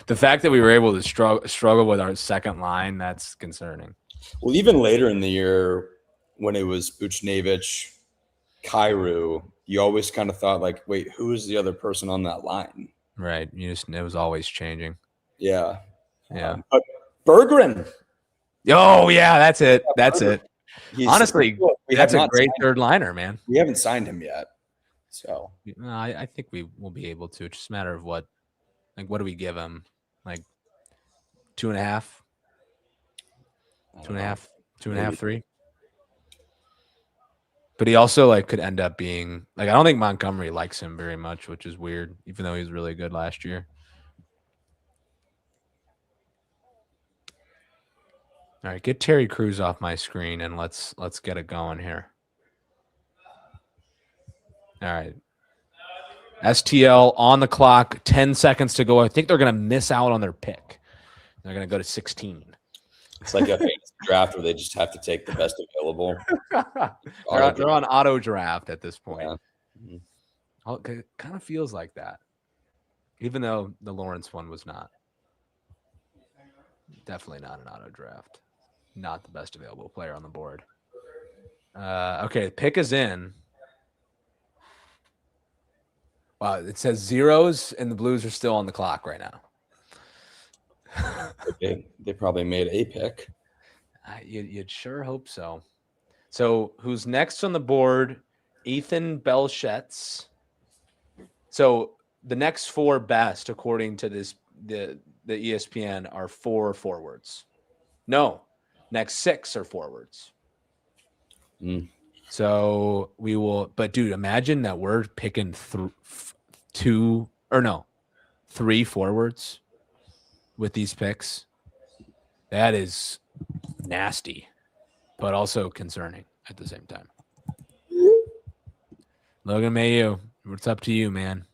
the fact that we were able to struggle with our second line, that's concerning. Well, even later in the year when it was Buchnevich, Kyrou, you always kind of thought like, wait, who is the other person on that line? Right. It was always changing. Yeah. Yeah. But Berggren. Oh yeah, that's it. That's it. Honestly, that's a great third liner, man. We haven't signed him yet. So I think we will be able to. It's just a matter of what do we give him? Like 2.5? 2.5, 3. But he also could end up being I don't think Montgomery likes him very much, which is weird, even though he was really good last year. All right, get Terry Crews off my screen and let's get it going here. All right. STL on the clock, 10 seconds to go. I think they're going to miss out on their pick. They're going to go to 16. It's like a fantasy draft where they just have to take the best available. They're on auto draft at this point. Yeah. It kind of feels like that, even though the Lawrence one was not. Definitely not an auto draft. Not the best available player on the board. Okay, the pick is in. Wow, it says zeros, and the Blues are still on the clock right now. They probably made a pick. You'd sure hope so. So who's next on the board? Ethan Belchetz. So the next 4 best, according to the ESPN, are 4 forwards. No, next 6 are forwards. So we will, but dude, imagine that we're picking 3 forwards with these picks. That is nasty, but also concerning at the same time. Logan Mayu, what's up to you, man?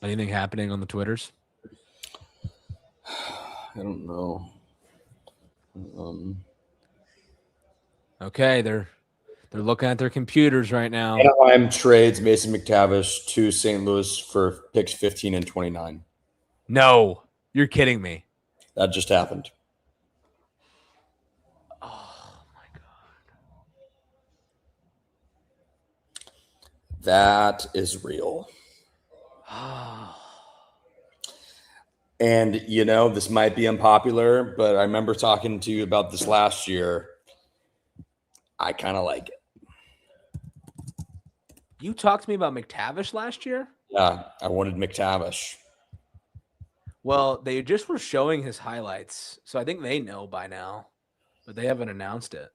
Anything happening on the Twitters? I don't know. Okay, they're looking at their computers right now. Anaheim trades Mason McTavish to St. Louis for picks 15 and 29. No, you're kidding me. That just happened. Oh my god. That is real. And, this might be unpopular, but I remember talking to you about this last year. I kind of like it. You talked to me about McTavish last year? Yeah, I wanted McTavish. Well, they just were showing his highlights, so I think they know by now, but they haven't announced it.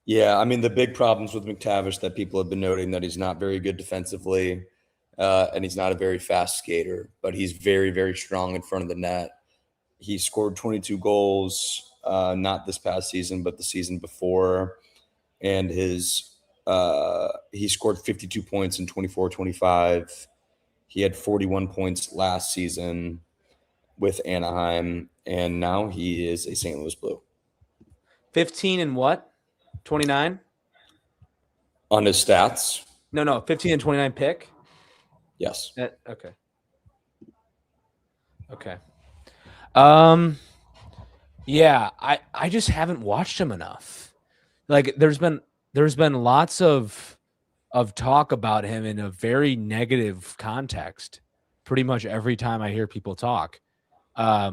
Yeah, I mean, the big problems with McTavish that people have been noting that he's not very good defensively. And he's not a very fast skater, but he's very, very strong in front of the net. He scored 22 goals, not this past season, but the season before. And he scored 52 points in 24-25. He had 41 points last season with Anaheim, and now he is a St. Louis Blue. 15 and what? 29? On his stats? No, 15 and 29 pick. Yes. Okay. Yeah, I just haven't watched him enough. Like there's been lots of talk about him in a very negative context pretty much every time I hear people talk. I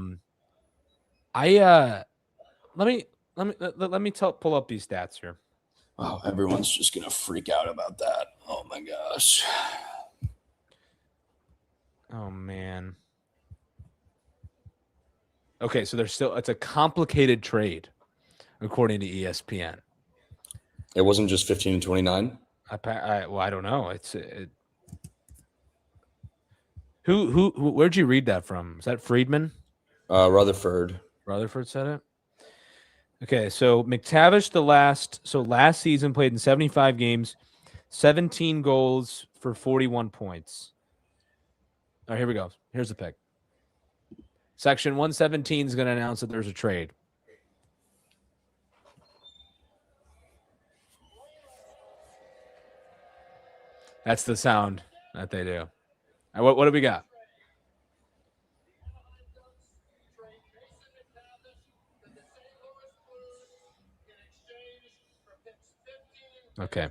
let me pull up these stats here. Oh, everyone's just gonna freak out about that. Oh my gosh. Oh man. Okay, so it's a complicated trade, according to ESPN. It wasn't just 15 and 29. I don't know. Where'd you read that from? Is that Friedman? Rutherford said it. Okay, so McTavish last season played in 75 games, 17 goals for 41 points. All right, here we go. Here's the pick. Section 117 is going to announce that there's a trade. That's the sound that they do. All right, what do we got? Okay.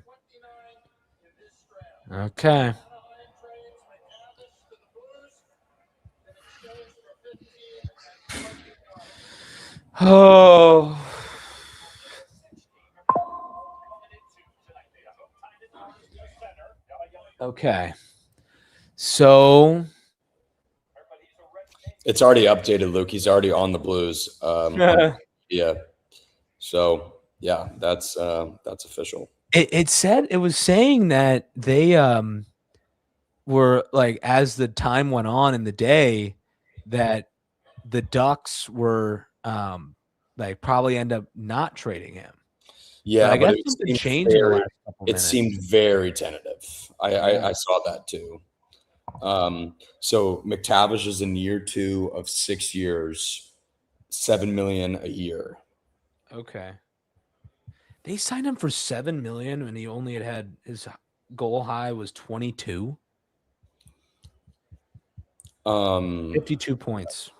Oh. Okay. So it's already updated, Luke. He's already on the Blues. Yeah. So yeah, that's official. It was saying that they were like, as the time went on in the day, that the Ducks were like probably end up not trading him. Yeah, but I guess something changed in the last couple minutes. It seemed very tentative. I saw that too. So McTavish is in year 2 of 6 years, $7 million a year. Okay. They signed him for $7 million when he only had his goal high was 22. 52 points.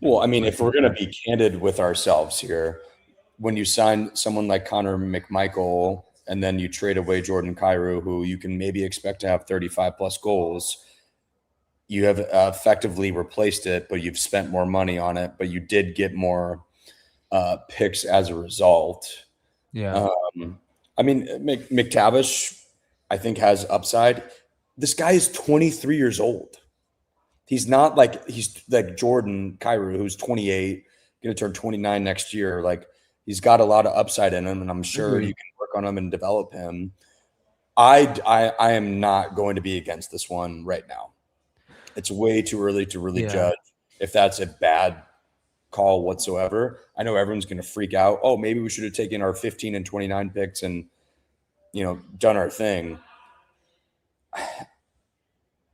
Well, I mean, if we're going to be candid with ourselves here, when you sign someone like Connor McMichael and then you trade away Jordan Kyrou, who you can maybe expect to have 35 plus goals, you have effectively replaced it, but you've spent more money on it, but you did get more picks as a result. Yeah. I mean, McTavish, I think, has upside. This guy is 23 years old. He's not like Jordan Kyrou, who's 28, going to turn 29 next year. Like, he's got a lot of upside in him, and I'm sure you can work on him and develop him. I am not going to be against this one right now. It's way too early to really judge if that's a bad call whatsoever. I know everyone's going to freak out. Oh, maybe we should have taken our 15 and 29 picks and, done our thing.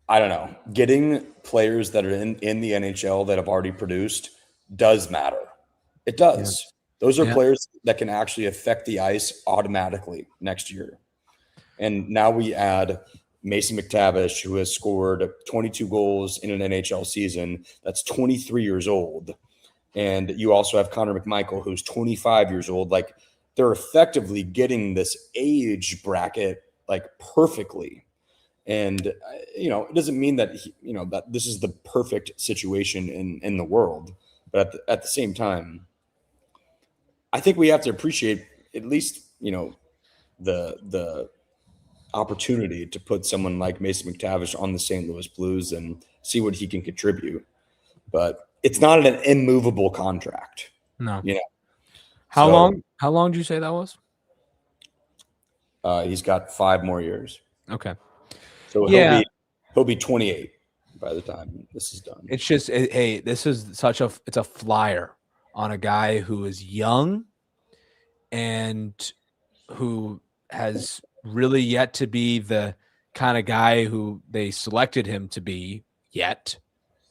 I don't know. Getting players that are in the NHL that have already produced does matter. It does. Yeah. Those are players that can actually affect the ice automatically next year. And now we add Mason McTavish, who has scored 22 goals in an NHL season. That's 23 years old. And you also have Connor McMichael, who's 25 years old. Like, they're effectively getting this age bracket like perfectly. And, it doesn't mean that, that this is the perfect situation in the world. But at the same time, I think we have to appreciate at least, the opportunity to put someone like Mason McTavish on the St. Louis Blues and see what he can contribute. But it's not an immovable contract. No. How long did you say that was? He's got 5 more years. Okay. So he'll be 28 by the time this is done. It's just, hey, this is it's a flyer on a guy who is young and who has really yet to be the kind of guy who they selected him to be yet.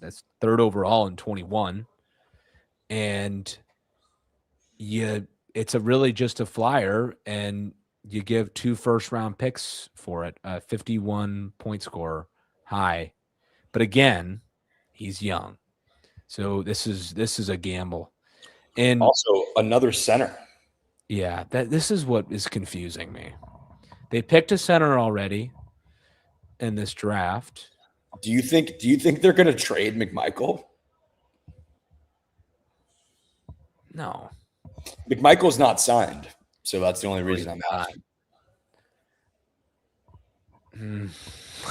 That's 3rd overall in 21. And you it's a really just a flyer, and you give 2 first-round picks for it, 51 point score high. But again, he's young. So this is a gamble. And Also, another center. yeah, this is what is confusing me. They picked a center already in this draft. Do you think they're going to trade McMichael? No. McMichael's not signed, so that's the only reason I'm asking.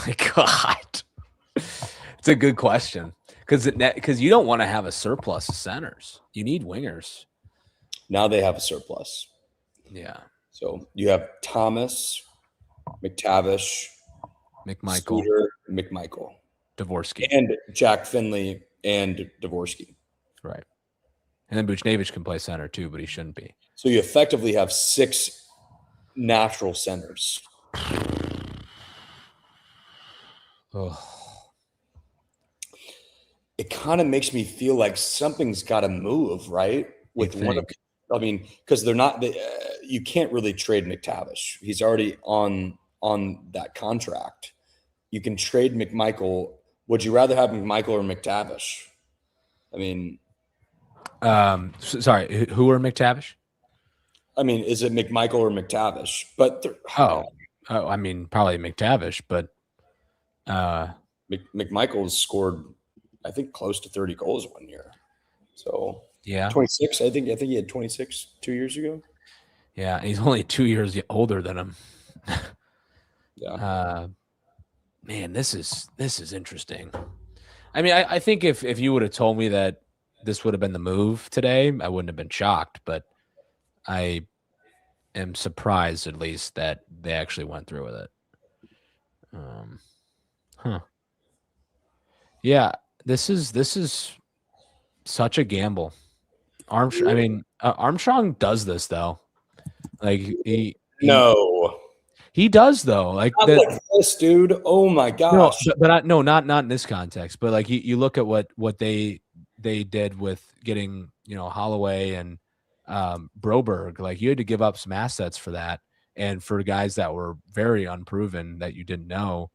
My God. It's a good question. Because you don't want to have a surplus of centers. You need wingers. Now they have a surplus. Yeah. So you have Thomas, McTavish, McMichael, Scooter, McMichael, Dvorsky, and Jack Finley and Dvorsky. Right. And then Buchnevich can play center too, but he shouldn't be. So you effectively have 6 natural centers. Oh. It kind of makes me feel like something's got to move, right? With one of, I mean, because they're not. You can't really trade McTavish. He's already on that contract. You can trade McMichael. Would you rather have McMichael or McTavish? I mean, sorry, who are McTavish? I mean, is it McMichael or McTavish? But I mean, probably McTavish, but McMichael's scored, I think, close to 30 goals one year. So yeah, 26. I think he had 26 2 years ago. Yeah, he's only 2 years older than him. Yeah. Man, this is interesting. I mean, I think if you would have told me that this would have been the move today, I wouldn't have been shocked. But I am surprised, at least, that they actually went through with it. Yeah, this is such a gamble. Armstrong does this though. Like he does though. Like this, dude. Oh my gosh. No, not in this context. But like you look at what they did with getting Holloway and Broberg. Like you had to give up some assets for that, and for guys that were very unproven that you didn't know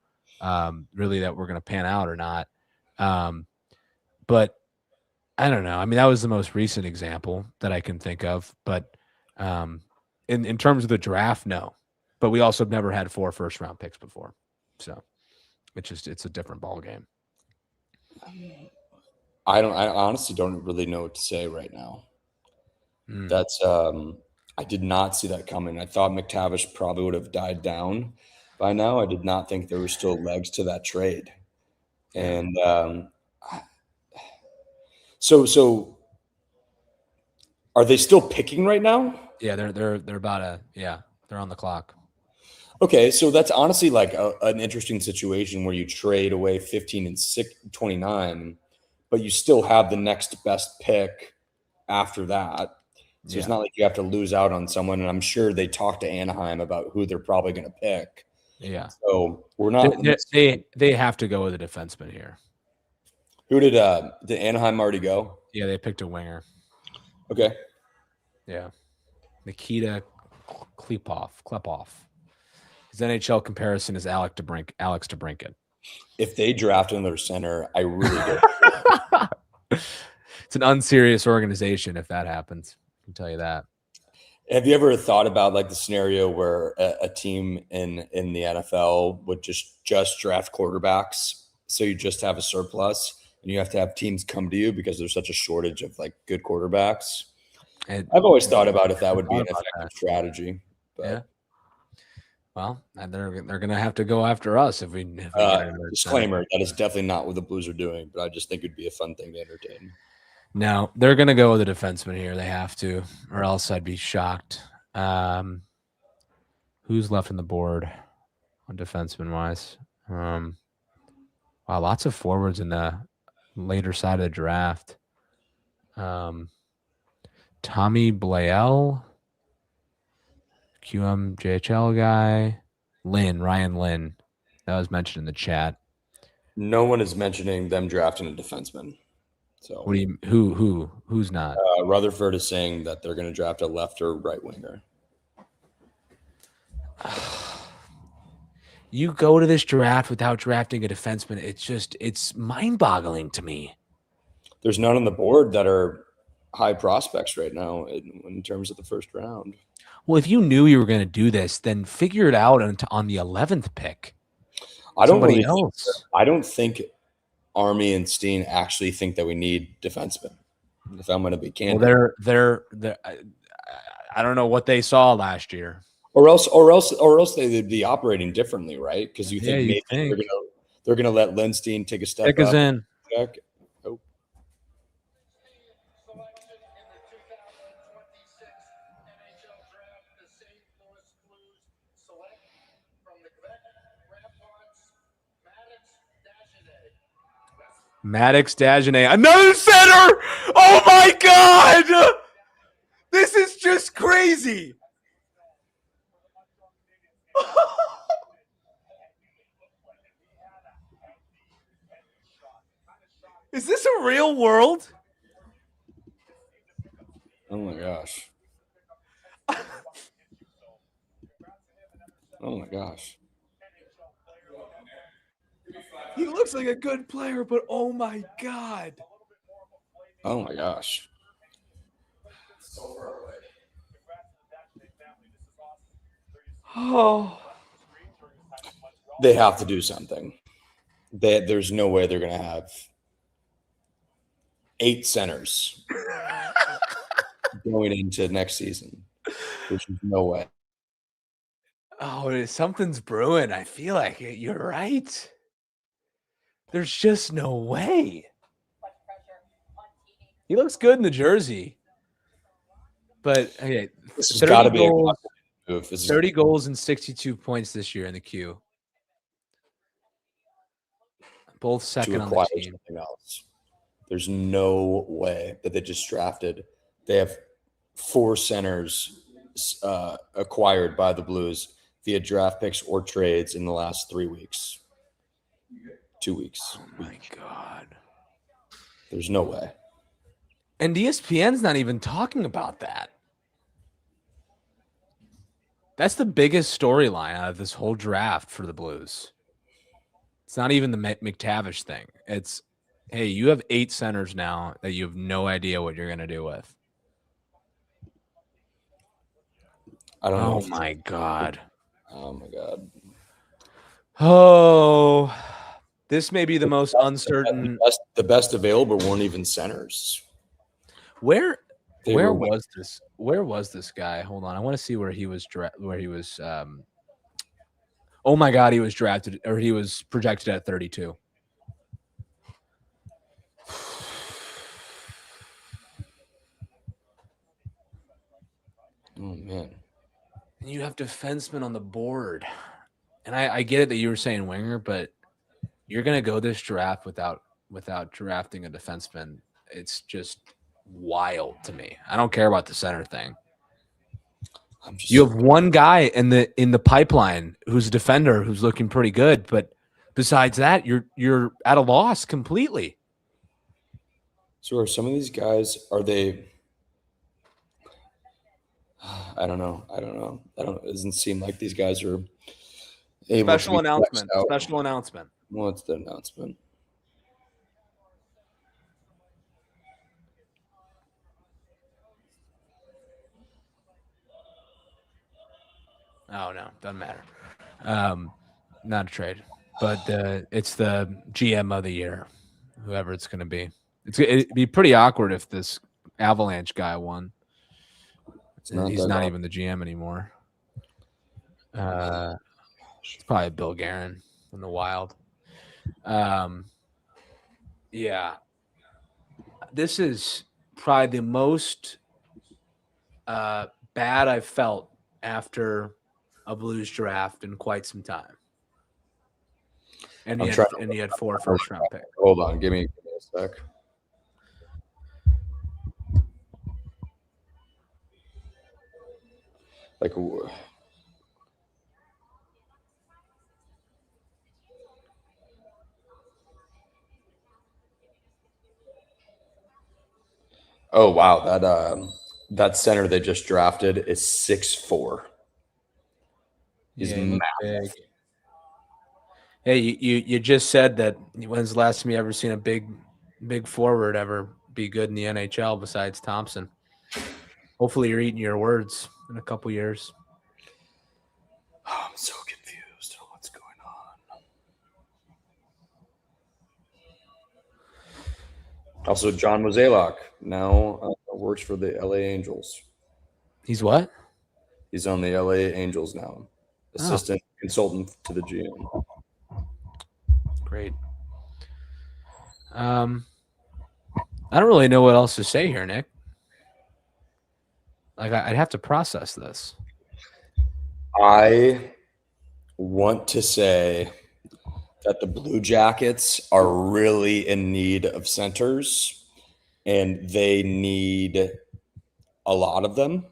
really that were going to pan out or not. But I don't know. I mean, that was the most recent example that I can think of. But in terms of the draft, no. But we also have never had 4 first-round picks before. So it's a different ball game. I honestly don't really know what to say right now. That's I did not see that coming. I thought McTavish probably would have died down by now. I did not think there were still legs to that trade. And so are they still picking right now? Yeah, they're about they're on the clock. Okay, so that's honestly like an interesting situation where you trade away 15 and 29, but you still have the next best pick after that. So it's not like you have to lose out on someone. And I'm sure they talked to Anaheim about who they're probably going to pick. Yeah. So we're not. They have to go with a defenseman here. Who did Anaheim already go? Yeah, they picked a winger. Okay. Yeah. Nikita Klepov. His NHL comparison is Alex DeBrincat. If they draft another center, I really do. It's an unserious organization if that happens. I can tell you that. Have you ever thought about like the scenario where a team in the NFL would just draft quarterbacks? So you just have a surplus and you have to have teams come to you because there's such a shortage of like good quarterbacks. And I've always thought about if that would be an effective strategy. But. Yeah. Well, they're going to have to go after us if we disclaimer, that is definitely not what the Blues are doing, but I just think it'd be a fun thing to entertain. No, they're going to go with a defenseman here. They have to, or else I'd be shocked. Who's left on the board on defenseman wise? Wow, lots of forwards in the later side of the draft. Tommy Blael, QMJHL guy, Ryan Lynn. That was mentioned in the chat. No one is mentioning them drafting a defenseman. So What do you who's not? Rutherford is saying that they're going to draft a left or right winger. You go to this draft without drafting a defenseman. It's mind-boggling to me. There's none on the board that are high prospects right now in terms of the first round. Well, if you knew you were going to do this, then figure it out on the 11th pick. I don't Somebody really else. I don't think Army and Steen actually think that we need defensemen. If I'm going to be candid. Well, they're I don't know what they saw last year. Or else they would be operating differently, right? Because you think maybe they're gonna let Lindstein take a step Pick us up. in. Check. Oh. Maddox Dagenet, another center. Oh my God! This is just crazy. Is this a real world? Oh my gosh. Oh my gosh. He looks like a good player, but oh my God. Oh my gosh. Oh. They have to do something. There's no way they're gonna have 8 centers going into next season. There's no way. Oh, something's brewing. I feel like it. You're right. There's just no way. He looks good in the jersey. But okay, This has got to be goals, a move. 30 goals and 62 points this year in the queue. Both second on the team. Else. There's no way that they just drafted. They have 4 centers acquired by the Blues via draft picks or trades in the last 3 weeks. 2 weeks. Oh my God. There's no way. And ESPN's not even talking about that. That's the biggest storyline out of this whole draft for the Blues. It's not even the McTavish thing. It's, hey, you have 8 centers now that you have no idea what you're going to do with. I don't know. Oh my God. Oh my God. Oh, this may be the most uncertain. The best available weren't even centers. Where was this? Where was this guy? Hold on, I want to see where he was. Oh my God, he was drafted, or he was projected at 32. Oh man. And you have defensemen on the board, and I get it that you were saying winger, but you're gonna go this draft without drafting a defenseman. It's just wild to me. I don't care about the center thing. You have one guy in the pipeline who's a defender who's looking pretty good, but besides that, you're at a loss completely. So are some of these guys, are they? I don't know. It doesn't seem like these guys are able Special to announcement. Special announcement. What's the announcement? Oh no, doesn't matter. Not a trade, but it's the GM of the year, whoever it's going to be. It'd be pretty awkward if this Avalanche guy won. He's not even the GM anymore. It's probably Bill Guerin in the Wild. Yeah, this is probably the most bad I've felt after a Blues draft in quite some time. And he had 4 first-round picks. Hold on, give me a sec. Like, Oh wow, that center they just drafted is 6'4". He's Yeah, he massive. looks big. Hey, you just said that when's the last time you ever seen a big forward ever be good in the NHL besides Thompson? Hopefully you're eating your words in a couple years. Oh, I'm so confused on what's going on. Also, John Mozeliak now works for the LA Angels. He's what? He's on the LA Angels now, assistant consultant to the GM. Great. I don't really know what else to say here, Nick. Like I'd have to process this. I want to say that the Blue Jackets are really in need of centers, and they need a lot of them,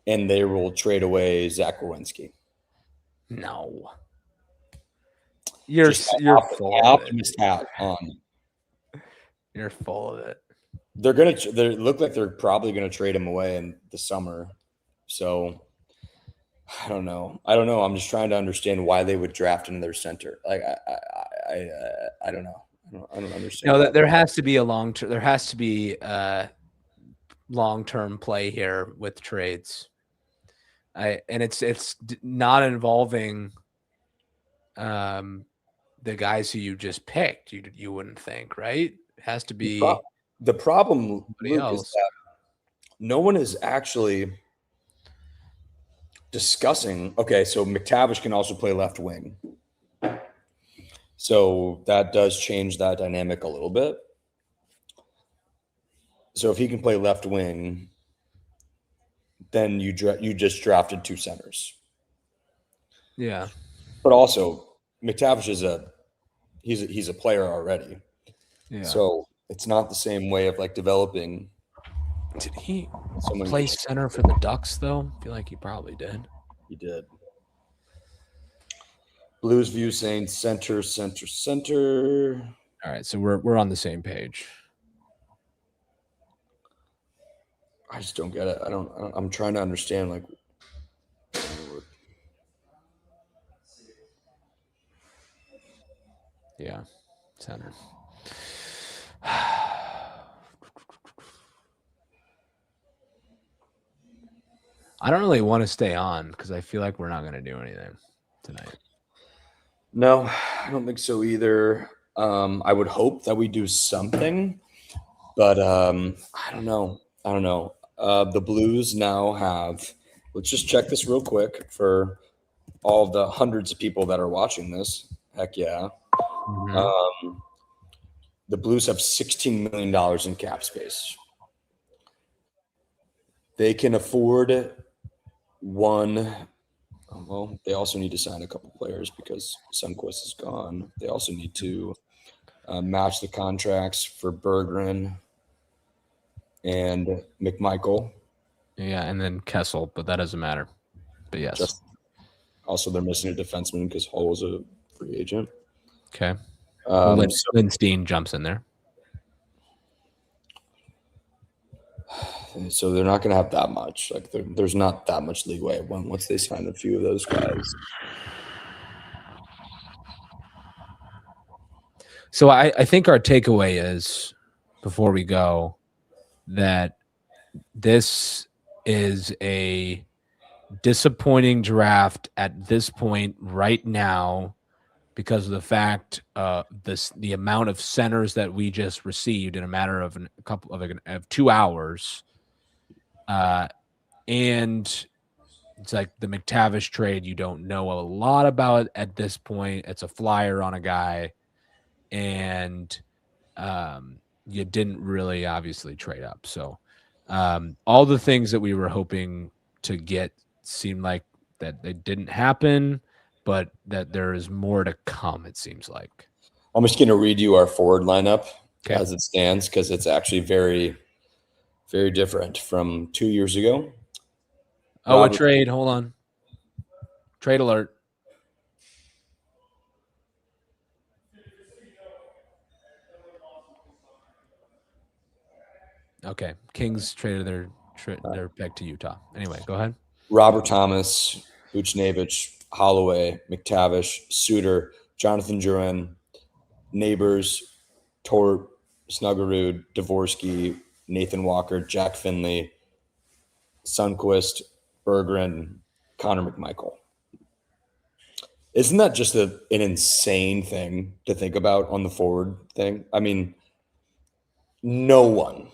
and they will trade away Zach Werenski. No. You're full of it. Hat on. You're full of it. They look like they're probably gonna trade him away in the summer. So I don't know. I'm just trying to understand why they would draft another center. Like I don't know. I don't understand. No, there has to be a long-term play here with trades. And it's not involving the guys who you just picked. You wouldn't think, right? It has to be the problem, Luke, else. is that no one is actually discussing. Okay, so McTavish can also play left wing, so that does change that dynamic a little bit. So if he can play left wing, then you just drafted two centers. Yeah, but also McTavish is he's a player already. yeah. So it's not the same way of like developing. Did he play center for the Ducks though? I feel like he probably did. He did. Blues View saying center. All right, so we're on the same page. I just don't get it. I'm trying to understand like. Yeah, center. I don't really want to stay on because I feel like we're not going to do anything tonight. No, I don't think so either. I would hope that we do something, but I don't know. The Blues now have. Let's just check this real quick for all of the hundreds of people that are watching this. Heck yeah. Mm-hmm. The Blues have $16 million in cap space. They can afford one. Well, they also need to sign a couple players because Sundqvist is gone. They also need to match the contracts for Berggren and McMichael. Yeah, and then Kessel, but that doesn't matter. But yes. Also, they're missing a defenseman because Hull was a free agent. Okay. Lindstein jumps in there. So they're not going to have that much. Like there's not that much leeway once they sign a few of those guys. So I think our takeaway is, before we go, that this is a disappointing draft at this point right now because of the fact the amount of centers that we just received in a matter of a couple of 2 hours. And it's like the McTavish trade, you don't know a lot about it at this point. It's a flyer on a guy, and you didn't really obviously trade up. So all the things that we were hoping to get seemed like that they didn't happen, but that there is more to come, it seems like. I'm just going to read you our forward lineup as it stands because it's actually very, very different from 2 years ago. Oh, a trade. Hold on. Trade alert. Okay. Kings traded their pick to Utah. Anyway, go ahead. Robert Thomas, Buchnevich, Holloway, McTavish, Suter, Jonathan Duran, Neighbors, Torp, Snuggerud, Dvorsky, Nathan Walker, Jack Finley, Sundquist, Berggren, Connor McMichael. Isn't that just an insane thing to think about on the forward thing? I mean, no one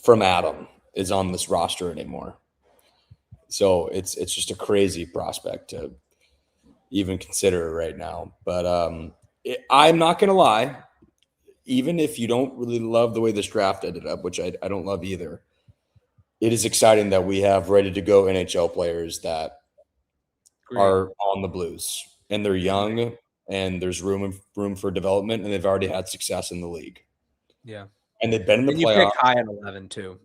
from Adam is on this roster anymore. So it's just a crazy prospect to even consider right now. But I'm not going to lie, even if you don't really love the way this draft ended up, which I don't love either, it is exciting that we have ready to go NHL players that are on the Blues, and they're young, and there's room for development, and they've already had success in the league. Yeah. And they've been in the And you playoffs. pick high at 11 too.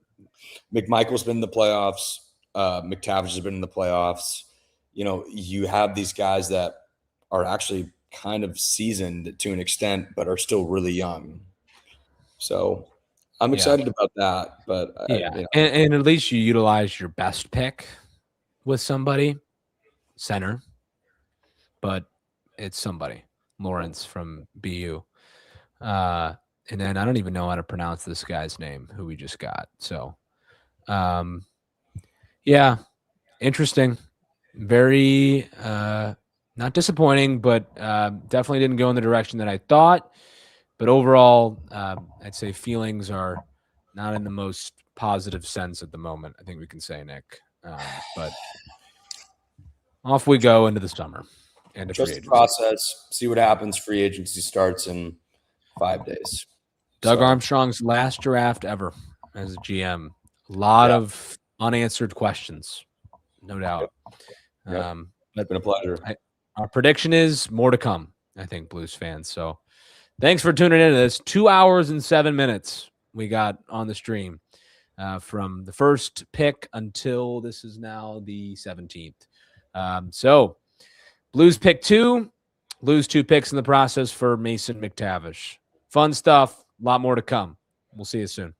McMichael's been in the playoffs. McTavish has been in the playoffs. You know, you have these guys that are actually kind of seasoned to an extent, but are still really young. So I'm excited about that. But and at least you utilize your best pick with somebody, center, but it's somebody, Lawrence from BU. And then I don't even know how to pronounce this guy's name who we just got. So, yeah, interesting. Very not disappointing, but definitely didn't go in the direction that I thought. But overall, I'd say feelings are not in the most positive sense at the moment. I think we can say, Nick. But off we go into the summer and trust the process. See what happens. Free agency starts in 5 days. Doug Armstrong's last draft ever as a GM. A lot of unanswered questions, no doubt. It's been a pleasure. Our prediction is more to come, I think, Blues fans. So thanks for tuning into this. 2 hours and 7 minutes we got on the stream from the first pick until this is now the 17th. So Blues pick 2, lose 2 picks in the process for Mason McTavish. Fun stuff. A lot more to come. We'll see you soon.